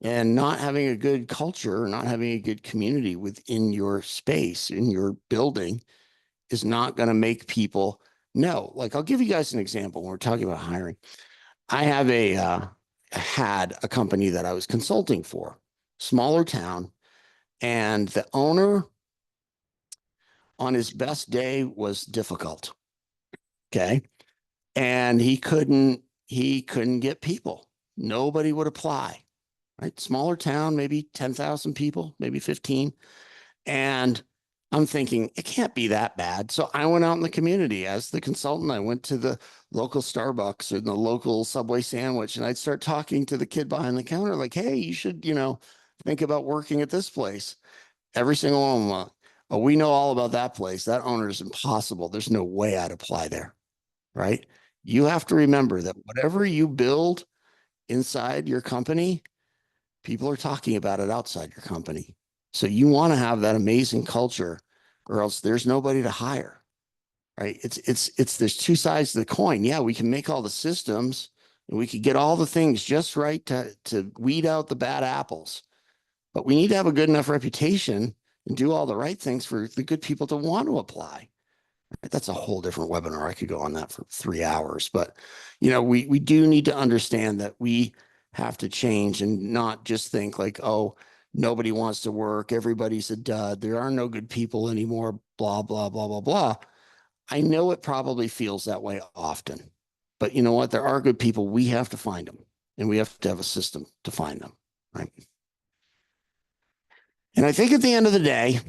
and not having a good culture, not having a good community within your space, in your building, is not going to make people know. Like, I'll give you guys an example when we're talking about hiring. I have had a company that I was consulting for, smaller town, and the owner on his best day was difficult. Okay. And he couldn't get people. Nobody would apply, right? Smaller town, maybe 10,000 people, maybe 15. And I'm thinking it can't be that bad. So I went out in the community as the consultant. I went to the local Starbucks or the local Subway sandwich, and I'd start talking to the kid behind the counter, like, hey, you should, think about working at this place. Every single one of them, oh, we know all about that place. That owner is impossible. There's no way I'd apply there, right? You have to remember that whatever you build inside your company, People are talking about it outside your company. So you want to have that amazing culture, or else there's nobody to hire, right? There's two sides to the coin. Yeah, we can make all the systems and we could get all the things just right to weed out the bad apples, but we need to have a good enough reputation and do all the right things for the good people to want to apply. That's a whole different webinar. I could go on that for 3 hours, but we do need to understand that we have to change and not just think like, oh, nobody wants to work. Everybody's a dud. There are no good people anymore. Blah, blah, blah, blah, blah. I know it probably feels that way often, but you know what? There are good people. We have to find them, and we have to have a system to find them, right? And I think at the end of the day,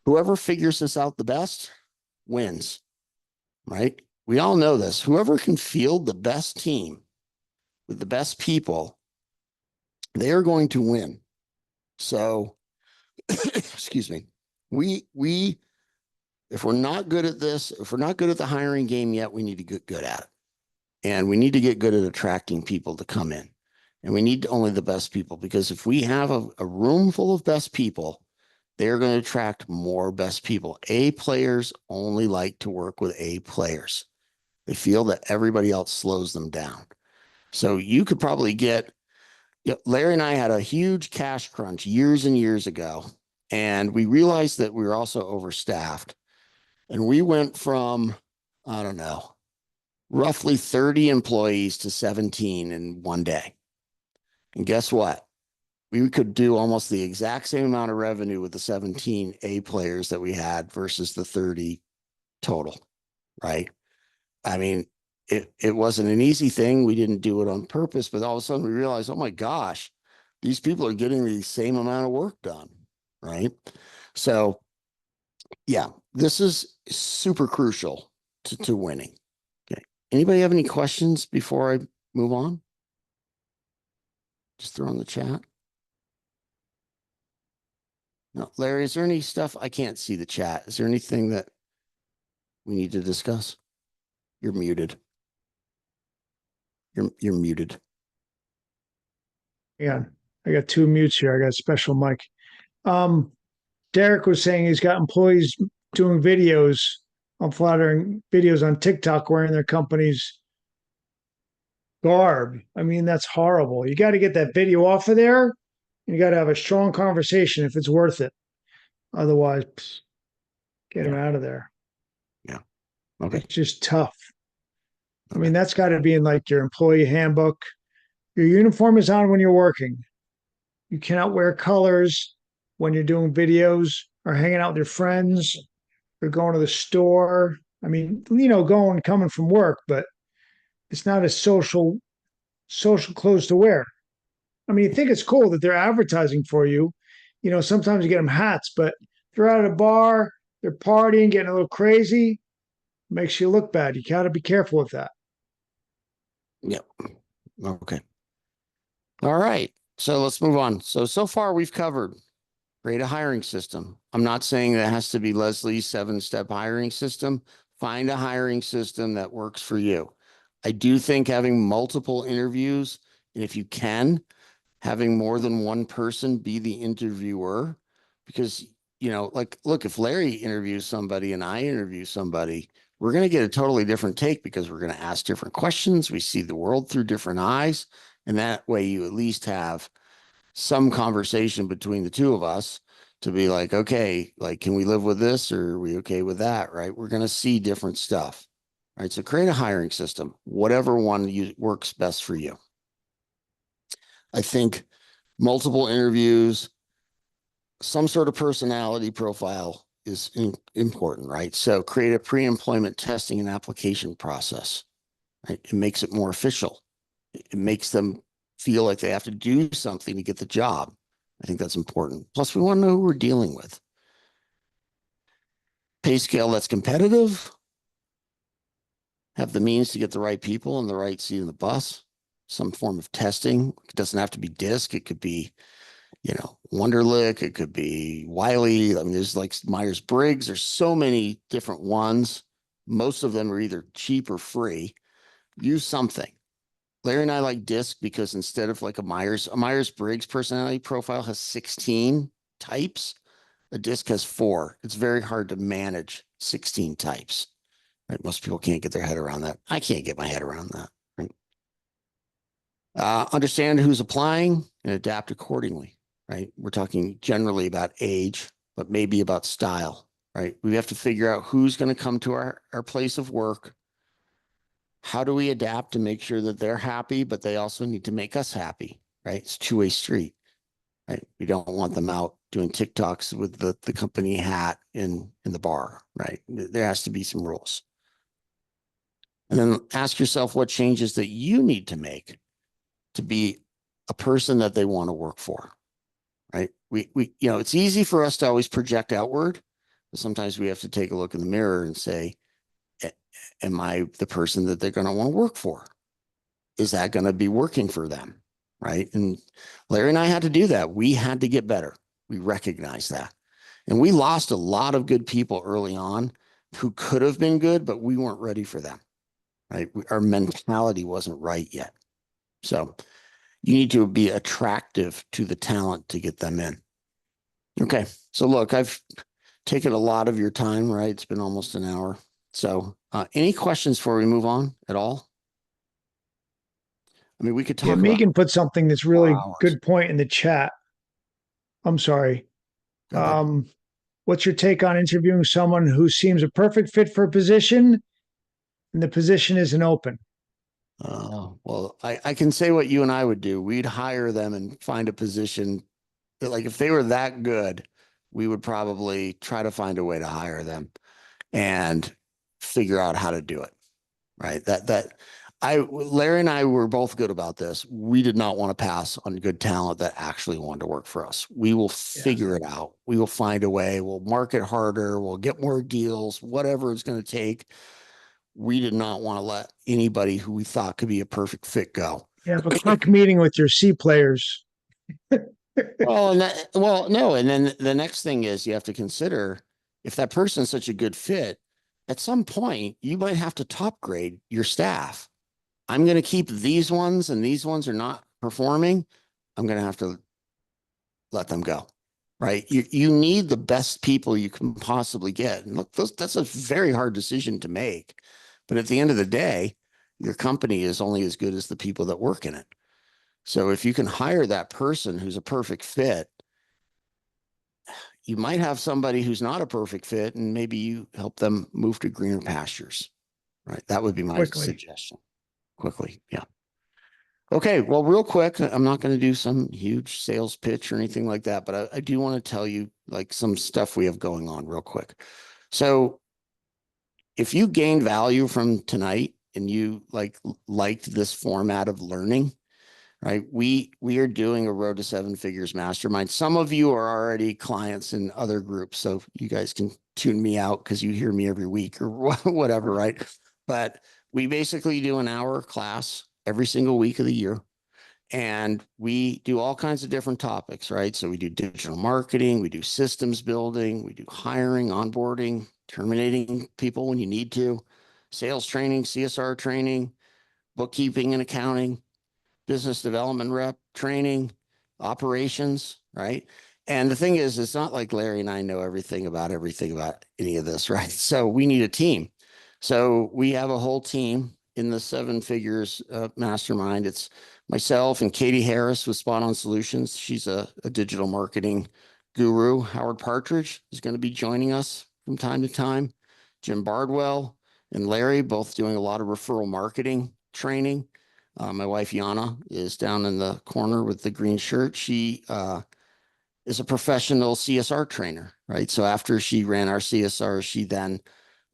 whoever figures this out the best wins, right? We all know this. Whoever can field the best team with the best people, they are going to win. So, excuse me. If we're not good at this, if we're not good at the hiring game yet, we need to get good at it. And we need to get good at attracting people to come in. And we need only the best people, because if we have a room full of best people, they're going to attract more best people. A players only like to work with A players. They feel that everybody else slows them down. So you could probably get, Larry and I had a huge cash crunch years and years ago, and we realized that we were also overstaffed. And we went from, I don't know, roughly 30 employees to 17 in one day. And guess what? We could do almost the exact same amount of revenue with the 17 A players that we had versus the 30 total, right? I mean, it wasn't an easy thing. We didn't do it on purpose, but all of a sudden we realized, oh my gosh, these people are getting the same amount of work done, right? So yeah, this is super crucial to winning. Okay. Anybody have any questions before I move on? Just throw in the chat. No, Larry, is there any stuff? I can't see the chat. Is there anything that we need to discuss? You're muted. You're muted. Yeah, I got two mutes here. I got a special mic. Derek was saying he's got employees doing videos, flattering videos on TikTok wearing their company's garb. I mean, that's horrible. You got to get that video off of there, and you got to have a strong conversation if it's worth it. Otherwise, get them out of there. Yeah. Okay. It's just tough. I mean, that's got to be in like your employee handbook. Your uniform is on when you're working. You cannot wear colors when you're doing videos or hanging out with your friends or going to the store. I mean, going, coming from work, but it's not a social clothes to wear. I mean, you think it's cool that they're advertising for you. Sometimes you get them hats, but they're out at a bar, they're partying, getting a little crazy, makes you look bad. You got to be careful with that. Yep. Okay. All right. So let's move on. So far we've covered create a hiring system. I'm not saying that has to be Leslie's 7-step hiring system. Find a hiring system that works for you. I do think having multiple interviews, and if you can, having more than one person be the interviewer, because, look, if Larry interviews somebody and I interview somebody, we're going to get a totally different take because we're going to ask different questions. We see the world through different eyes. And that way you at least have some conversation between the two of us to be like, okay, like, can we live with this, or are we okay with that? Right. We're going to see different stuff. All right. So create a hiring system, whatever one works best for you. I think multiple interviews, some sort of personality profile is important, right? So create a pre-employment testing and application process. Right? It makes it more official. It makes them feel like they have to do something to get the job. I think that's important. Plus, we want to know who we're dealing with. Pay scale that's competitive. Have the means to get the right people in the right seat of the bus. Some form of testing. It doesn't have to be DISC. It could be, Wonderlic. It could be Wiley. I mean, there's like Myers-Briggs. There's so many different ones. Most of them are either cheap or free. Use something. Larry and I like DISC because instead of like a Myers-Briggs personality profile has 16 types, a DISC has 4. It's very hard to manage 16 types. Right? Most people can't get their head around that. I can't get my head around that. Right? Understand who's applying and adapt accordingly. Right? We're talking generally about age, but maybe about style. Right? We have to figure out who's going to come to our place of work. How do we adapt to make sure that they're happy, but they also need to make us happy, right? It's a two-way street, right? We don't want them out doing TikToks with the company hat in the bar, right? There has to be some rules. And then ask yourself what changes that you need to make to be a person that they want to work for, right? It's easy for us to always project outward, but sometimes we have to take a look in the mirror and say, am I the person that they're going to want to work for? Is that going to be working for them? Right. And Larry and I had to do that. We had to get better. We recognize that. And we lost a lot of good people early on who could have been good, but we weren't ready for them. Right. Our mentality wasn't right yet. So you need to be attractive to the talent to get them in. Okay. So look, I've taken a lot of your time, right? It's been almost an hour. So any questions before we move on at all? I mean, we could Yeah, talk about Megan put something that's 4 really hours. good point in the chat. I'm sorry. Go ahead. What's your take on interviewing someone who seems a perfect fit for a position and the position isn't open? Well, I can say what you and I would do. We'd hire them and find a position that, like, if they were that good, we would probably try to find a way to hire them and figure out how to do it. Right. Larry and I were both good about this. We did not want to pass on good talent that actually wanted to work for us. We will figure it out. We will find a way. We'll market harder. We'll get more deals, whatever it's going to take. We did not want to let anybody who we thought could be a perfect fit go. You have a quick meeting with your C players. No. And then the next thing is you have to consider if that person's such a good fit, at some point you might have to top grade your staff. I'm going to keep these ones and these ones are not performing. I'm going to have to let them go. Right. You need the best people you can possibly get. And look, that's a very hard decision to make. But at the end of the day, your company is only as good as the people that work in it. So if you can hire that person who's a perfect fit, you might have somebody who's not a perfect fit and maybe you help them move to greener pastures. Right. That would be my suggestion. Quickly. Yeah. Okay. Well, real quick, I'm not going to do some huge sales pitch or anything like that, but I do want to tell you like some stuff we have going on real quick. So if you gain value from tonight and you liked this format of learning, right? We are doing a Road to 7 Figures mastermind. Some of you are already clients in other groups, so you guys can tune me out because you hear me every week or whatever, right? But we basically do an hour class every single week of the year. And we do all kinds of different topics, right? So we do digital marketing, we do systems building, we do hiring, onboarding, terminating people when you need to, sales training, CSR training, bookkeeping and accounting, business development rep training, operations, right? And the thing is, it's not like Larry and I know everything about any of this, right? So we need a team. So we have a whole team in the 7 Figures mastermind. It's myself and Katie Harris with Spot On Solutions. She's a digital marketing guru. Howard Partridge is going to be joining us from time to time. Jim Bardwell and Larry both doing a lot of referral marketing training. My wife, Yana, is down in the corner with the green shirt. She is a professional CSR trainer, right? So after she ran our CSR, she then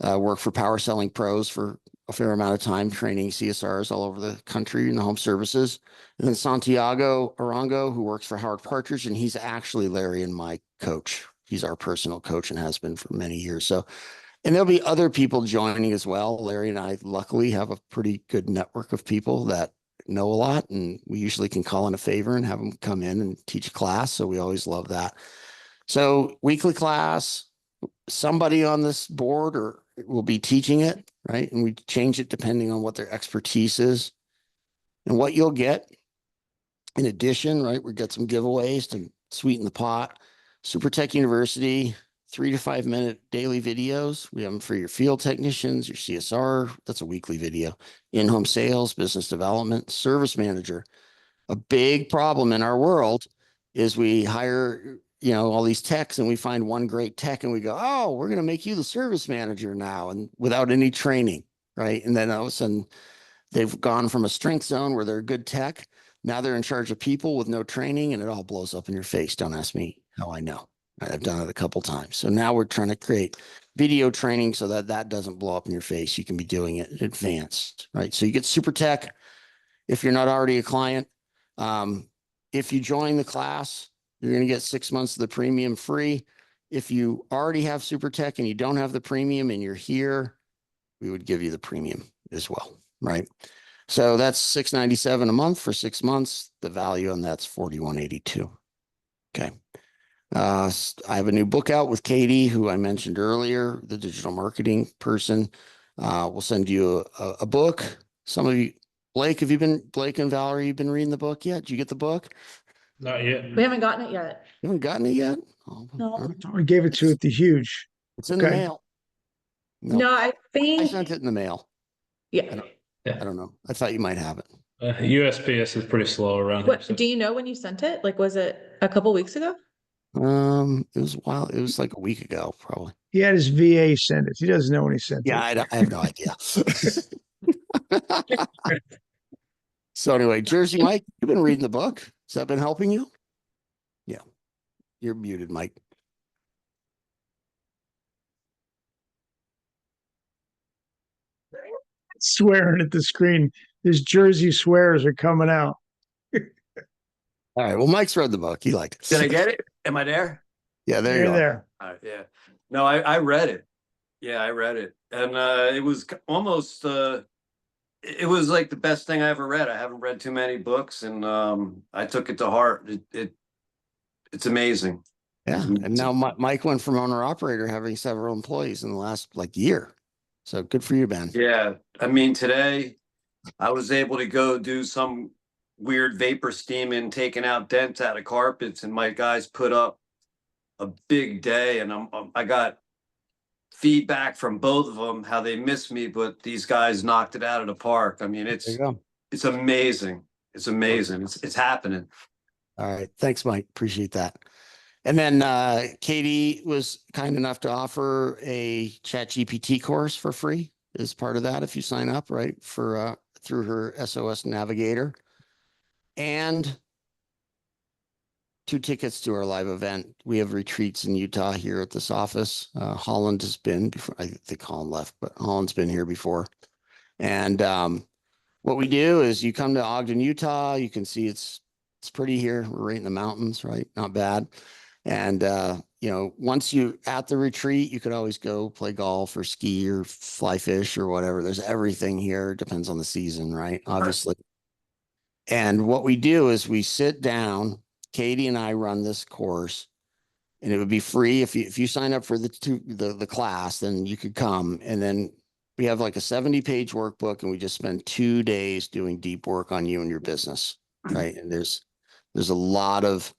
worked for Power Selling Pros for a fair amount of time, training CSRs all over the country in the home services. And then Santiago Arango, who works for Howard Partridge, and he's actually Larry and my coach. He's our personal coach and has been for many years. So, and there'll be other people joining as well. Larry and I luckily have a pretty good network of people that know a lot, and we usually can call in a favor and have them come in and teach a class. So we always love that. So weekly class, somebody on this board or will be teaching it, right? And we change it depending on what their expertise is. And what you'll get in addition, right, we got some giveaways to sweeten the pot. Super Tech University, 3 to 5 minute daily videos. We have them for your field technicians, your CSR. That's a weekly video. In-home sales, business development, service manager. A big problem in our world is we hire, all these techs and we find one great tech and we go, oh, we're going to make you the service manager now, and without any training, right? And then all of a sudden they've gone from a strength zone where they're a good tech. Now they're in charge of people with no training, and it all blows up in your face. Don't ask me how I know. I've done it a couple times. So now we're trying to create video training so that that doesn't blow up in your face. You can be doing it advanced, right? So you get super tech if you're not already a client. If you join the class, you're going to get 6 months of the premium free. If you already have super tech and you don't have the premium and you're here, we would give you the premium as well, right? So that's $697 a month for 6 months. The value on that's $41.82. Okay. I have a new book out with Katie, who I mentioned earlier, the digital marketing person. We'll send you a book. Some of you, Blake and Valerie, you've been reading the book yet? Did you get the book? Not yet. We haven't gotten it yet. You haven't gotten it yet? Oh, No. all right. We gave it to it the huge. It's in the Okay. mail. No, I I think, sent it in the mail. yeah. I don't know. I thought you might have it. USPS is pretty slow around here. What, do you know when you sent it? Like, was it a couple weeks ago? It was a while. It was like a week ago, probably. He had his VA send it. He doesn't know when he sent Yeah, it. I have no idea. So anyway, Jersey Mike, you've been reading the book. Has that been helping you? Yeah. You're muted, Mike. Swearing at the screen. His Jersey swears are coming out. All right. Well, Mike's read the book. He liked it. Did I get it? Am I there? Yeah, there you You're go. there. All right, yeah. No, I read it. Yeah, I read it. And it was almost it was like the best thing I ever read. I haven't read too many books, and I took it to heart. It's amazing. Yeah. And now Mike went from owner operator having several employees in the last year. So good for you, Ben. Yeah. I mean, today I was able to go do some weird vapor steaming, taking out dents out of carpets, and my guys put up a big day, and I got feedback from both of them how they miss me, but these guys knocked it out of the park. I mean, There you go. it's amazing. It's amazing. It's happening. All right. Thanks, Mike. Appreciate that. And then Katie was kind enough to offer a ChatGPT course for free as part of that if you sign up, right, for through her SOS Navigator. And 2 tickets to our live event. We have retreats in Utah here at this office. Holland has been before. I think Holland left, but Holland's been here before. And what we do is you come to Ogden, Utah. You can see it's pretty here. We're right in the mountains, right? Not bad. And once you at the retreat, you could always go play golf or ski or fly fish or whatever. There's everything here. It depends on the season, right? Obviously. And what we do is we sit down. Katie and I run this course, and it would be free if you sign up for the class. Then you could come, and then we have like a 70-page workbook, and we just spend 2 days doing deep work on you and your business, right? And there's a lot of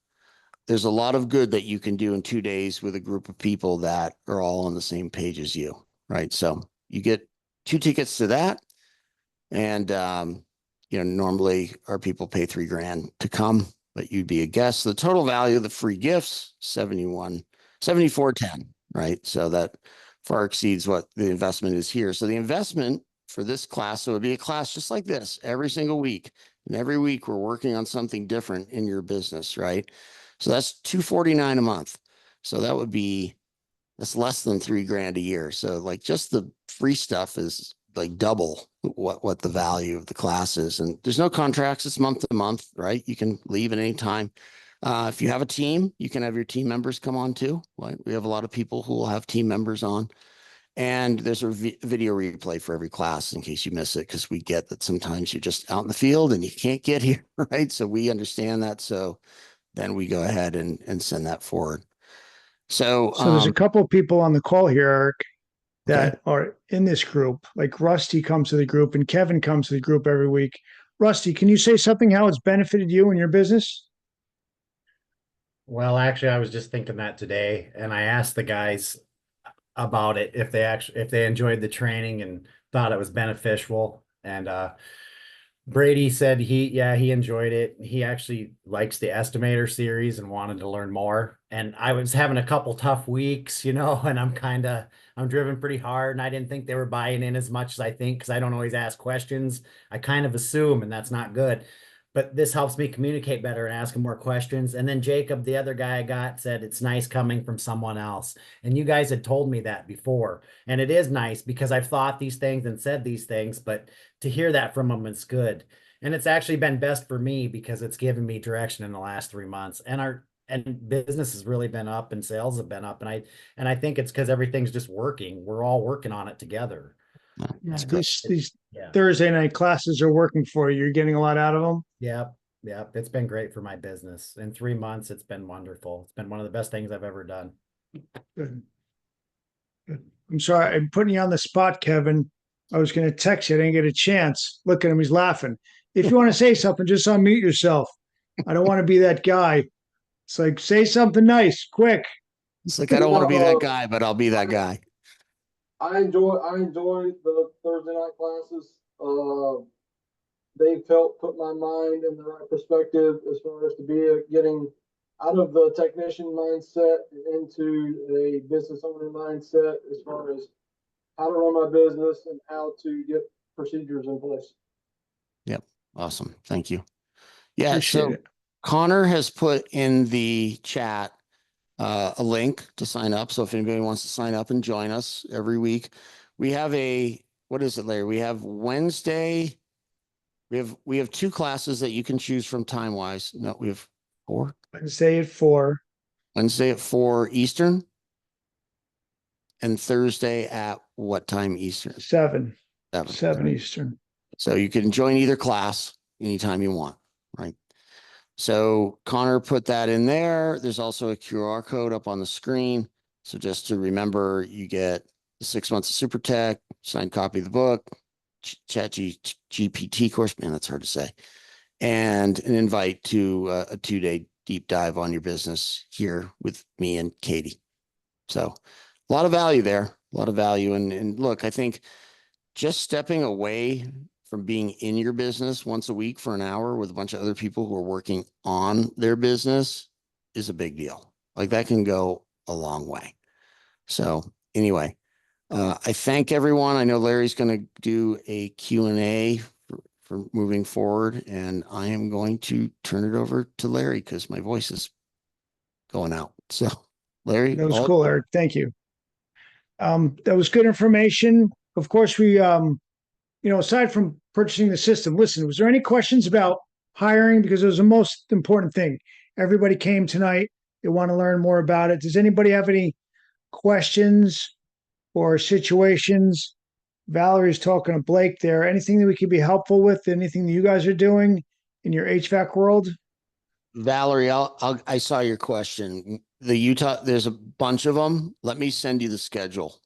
good that you can do in 2 days with a group of people that are all on the same page as you, right? So you get 2 tickets to that, and normally our people pay $3,000 to come, but you'd be a guest. The total value of the free gifts, $74.10, right? So that far exceeds what the investment is here. So the investment for this class, so it would be a class just like this every single week. And every week we're working on something different in your business, right? So that's $249 a month. So that's less than $3,000 a year. So like just the free stuff is like double what the value of the class is. And there's no contracts. It's month to month, right? You can leave at any time. If you have a team, you can have your team members come on too. Right? We have a lot of people who will have team members on. And there's a video replay for every class in case you miss it, because we get that sometimes you're just out in the field and you can't get here, right? So we understand that. So then we go ahead and send that forward. So there's a couple of people on the call here, Eric, that okay. are in this group. Like Rusty comes to the group and Kevin comes to the group every week. Rusty, can you say something how it's benefited you and your business? Well, actually, I was just thinking that today, and I asked the guys about it if they enjoyed the training and thought it was beneficial. And Brady said he enjoyed it. He actually likes the estimator series and wanted to learn more. And I was having a couple tough weeks, and I'm driven pretty hard, and I didn't think they were buying in as much as I think because I don't always ask questions. I kind of assume, and that's not good. But this helps me communicate better and ask him more questions. And then Jacob, the other guy I got, said it's nice coming from someone else. And you guys had told me that before. And it is nice because I've thought these things and said these things, but to hear that from them is good. And it's actually been best for me because it's given me direction in the last 3 months. And business has really been up and sales have been up. And I think it's because everything's just working. We're all working on it together. That's Yeah, great. these Yeah. Thursday night classes are working for you. You're getting a lot out of them. Yep. Yep. It's been great for my business. In 3 months, it's been wonderful. It's been one of the best things I've ever done. Good. Good. I'm sorry, I'm putting you on the spot, Kevin. I was going to text you. I didn't get a chance. Look at him. He's laughing. If you want to say something, just unmute yourself. I don't want to be that guy. It's like, say something nice, quick. It's like, I don't want to be that guy, but I'll be that guy. I enjoy the Thursday night classes. They've helped put my mind in the right perspective as far as to be getting out of the technician mindset into a business owner mindset as far as how to run my business and how to get procedures in place. Yep. Awesome. Thank you. Yeah. Appreciate So it. Connor has put in the chat a link to sign up. So if anybody wants to sign up and join us every week, we have what is it, Larry? We have Wednesday. We have 2 classes that you can choose from time wise. No, we have 4. Wednesday at 4. Wednesday at 4 Eastern. And Thursday at what time Eastern? 7. 7. 7 Eastern. So you can join either class anytime you want, right? So Connor put that in there. There's also a QR code up on the screen. So just to remember, you get the 6 months of Super Tech, signed copy of the book, Chat GPT course. Man, that's hard to say. And an invite to a 2-day deep dive on your business here with me and Katie. So a lot of value there, a lot of value. And look, I think just stepping away from being in your business once a week for an hour with a bunch of other people who are working on their business is a big deal. Like that can go a long way. So anyway, I thank everyone. I know Larry's going to do a Q&A for moving forward, and I am going to turn it over to Larry because my voice is going out. So Larry. That was cool, Eric. Thank you. That was good information. Of course, we aside from purchasing the system, listen, was there any questions about hiring? Because it was the most important thing. Everybody came tonight. They want to learn more about it. Does anybody have any questions or situations? Valerie's talking to Blake there. Anything that we could be helpful with? Anything that you guys are doing in your HVAC world? Valerie, I saw your question. The Utah, there's a bunch of them. Let me send you the schedule.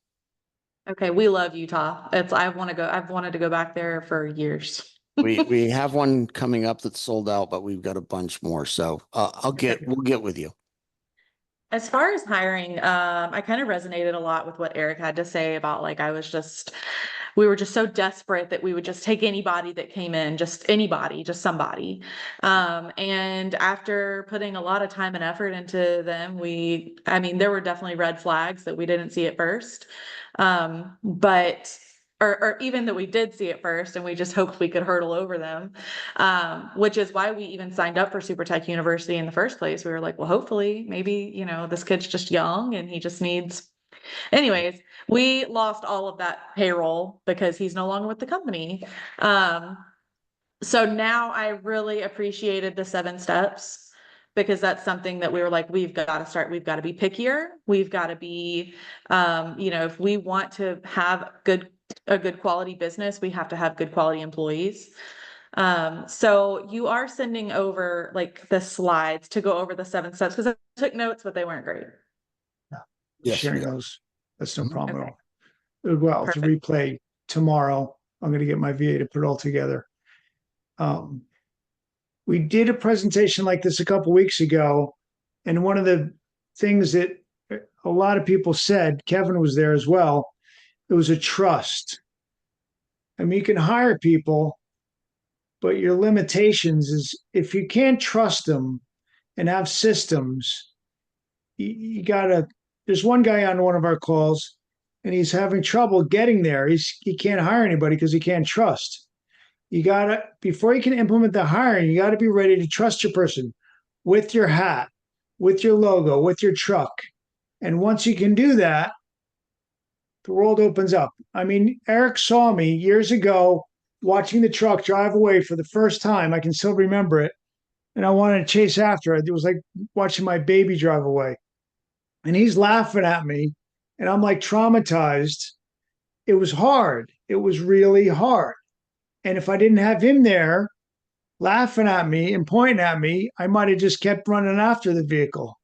Okay, we love Utah. I've wanted to go back there for years. We have one coming up that's sold out, but we've got a bunch more. So we'll get with you. As far as hiring, I kind of resonated a lot with what Eric had to say about we were just so desperate that we would just take anybody that came in, just anybody, just somebody. And after putting a lot of time and effort into them, there were definitely red flags that we didn't see at first. Or even that we did see it first and we just hoped we could hurdle over them, which is why we even signed up for Super Tech University in the first place. We were like, well, hopefully maybe, this kid's just young and he just needs, anyways, we lost all of that payroll because he's no longer with the company. So now I really appreciated the 7 steps because that's something that we were like, we've got to be pickier. We've got to be, if we want to have a good quality business, we have to have good quality employees. So you are sending over the slides to go over the 7 steps because I took notes, but they weren't great. Yes. Sharing those. That's no problem Okay. at all. Well, Perfect. to replay tomorrow, I'm going to get my VA to put it all together. Um, we did a presentation like this a couple weeks ago, and one of the things that a lot of people said, Kevin was there as well, it was a trust. I mean, you can hire people, but your limitations is if you can't trust them and have systems, you gotta. There's one guy on one of our calls, and he's having trouble getting there. He can't hire anybody because he can't trust. You gotta before you can implement the hiring, you gotta be ready to trust your person with your hat, with your logo, with your truck. And once you can do that, the world opens up. I mean, Eric saw me years ago watching the truck drive away for the first time. I can still remember it. And I wanted to chase after it. It was like watching my baby drive away. And he's laughing at me. And I'm like traumatized. It was hard. It was really hard. And if I didn't have him there laughing at me and pointing at me, I might have just kept running after the vehicle.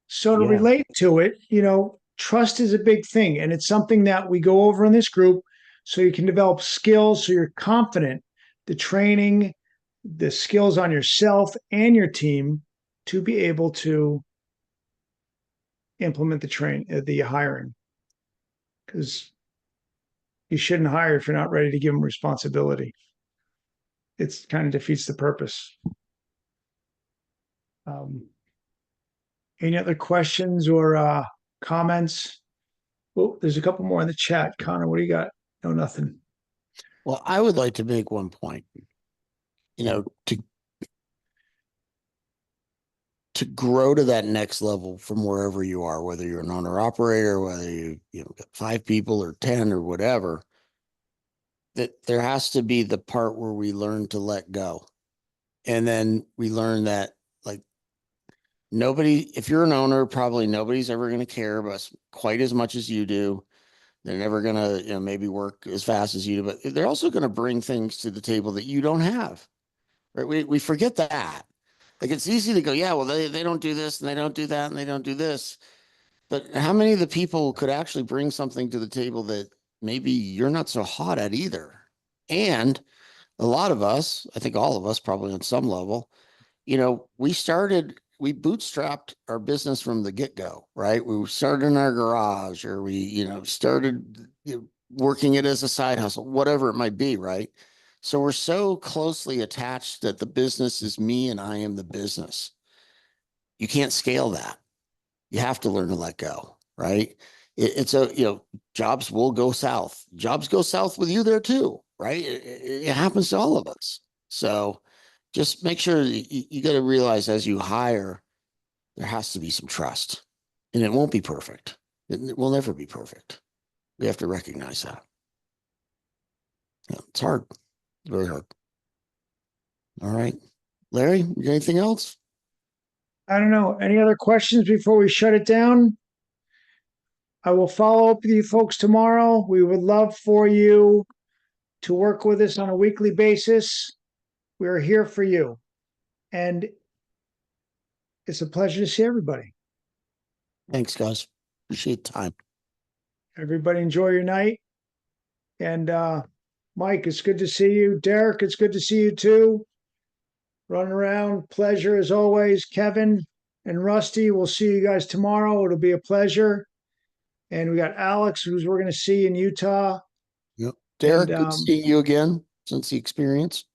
So to Yeah. relate to it, trust is a big thing. And it's something that we go over in this group so you can develop skills so you're confident, the training, the skills on yourself and your team to be able to implement the hiring. Because you shouldn't hire if you're not ready to give them responsibility. It kind of defeats the purpose. Any other questions or comments? Oh, there's a couple more in the chat. Connor, what do you got? No, nothing. Well, I would like to make one point, to grow to that next level from wherever you are, whether you're an owner operator, whether you got 5 people or 10 or whatever, that there has to be the part where we learn to let go. And then we learn that if you're an owner, probably nobody's ever going to care about quite as much as you do. They're never going to, maybe work as fast as you do, but they're also going to bring things to the table that you don't have, right? We forget that. Like, it's easy to go, yeah, well, they don't do this and they don't do that and they don't do this. But how many of the people could actually bring something to the table that maybe you're not so hot at either? And a lot of us, I think all of us probably on some level, we bootstrapped our business from the get-go, right? We started in our garage, or we, started working it as a side hustle, whatever it might be, right? So we're so closely attached that the business is me and I am the business. You can't scale that. You have to learn to let go, right? Jobs will go south. Jobs go south with you there too, right? It happens to all of us. So just make sure you got to realize as you hire, there has to be some trust, and it won't be perfect. It will never be perfect. We have to recognize that. It's hard. It's very hard. All right. Larry, you got anything else? I don't know. Any other questions before we shut it down? I will follow up with you folks tomorrow. We would love for you to work with us on a weekly basis. We are here for you. And it's a pleasure to see everybody. Thanks, guys. Appreciate the time. Everybody enjoy your night. And Mike, it's good to see you. Derek, it's good to see you too. Running around, pleasure as always. Kevin and Rusty, we'll see you guys tomorrow. It'll be a pleasure. And we got Alex, who's we're going to see in Utah. Yep. Derek, And, good seeing you again since the experience.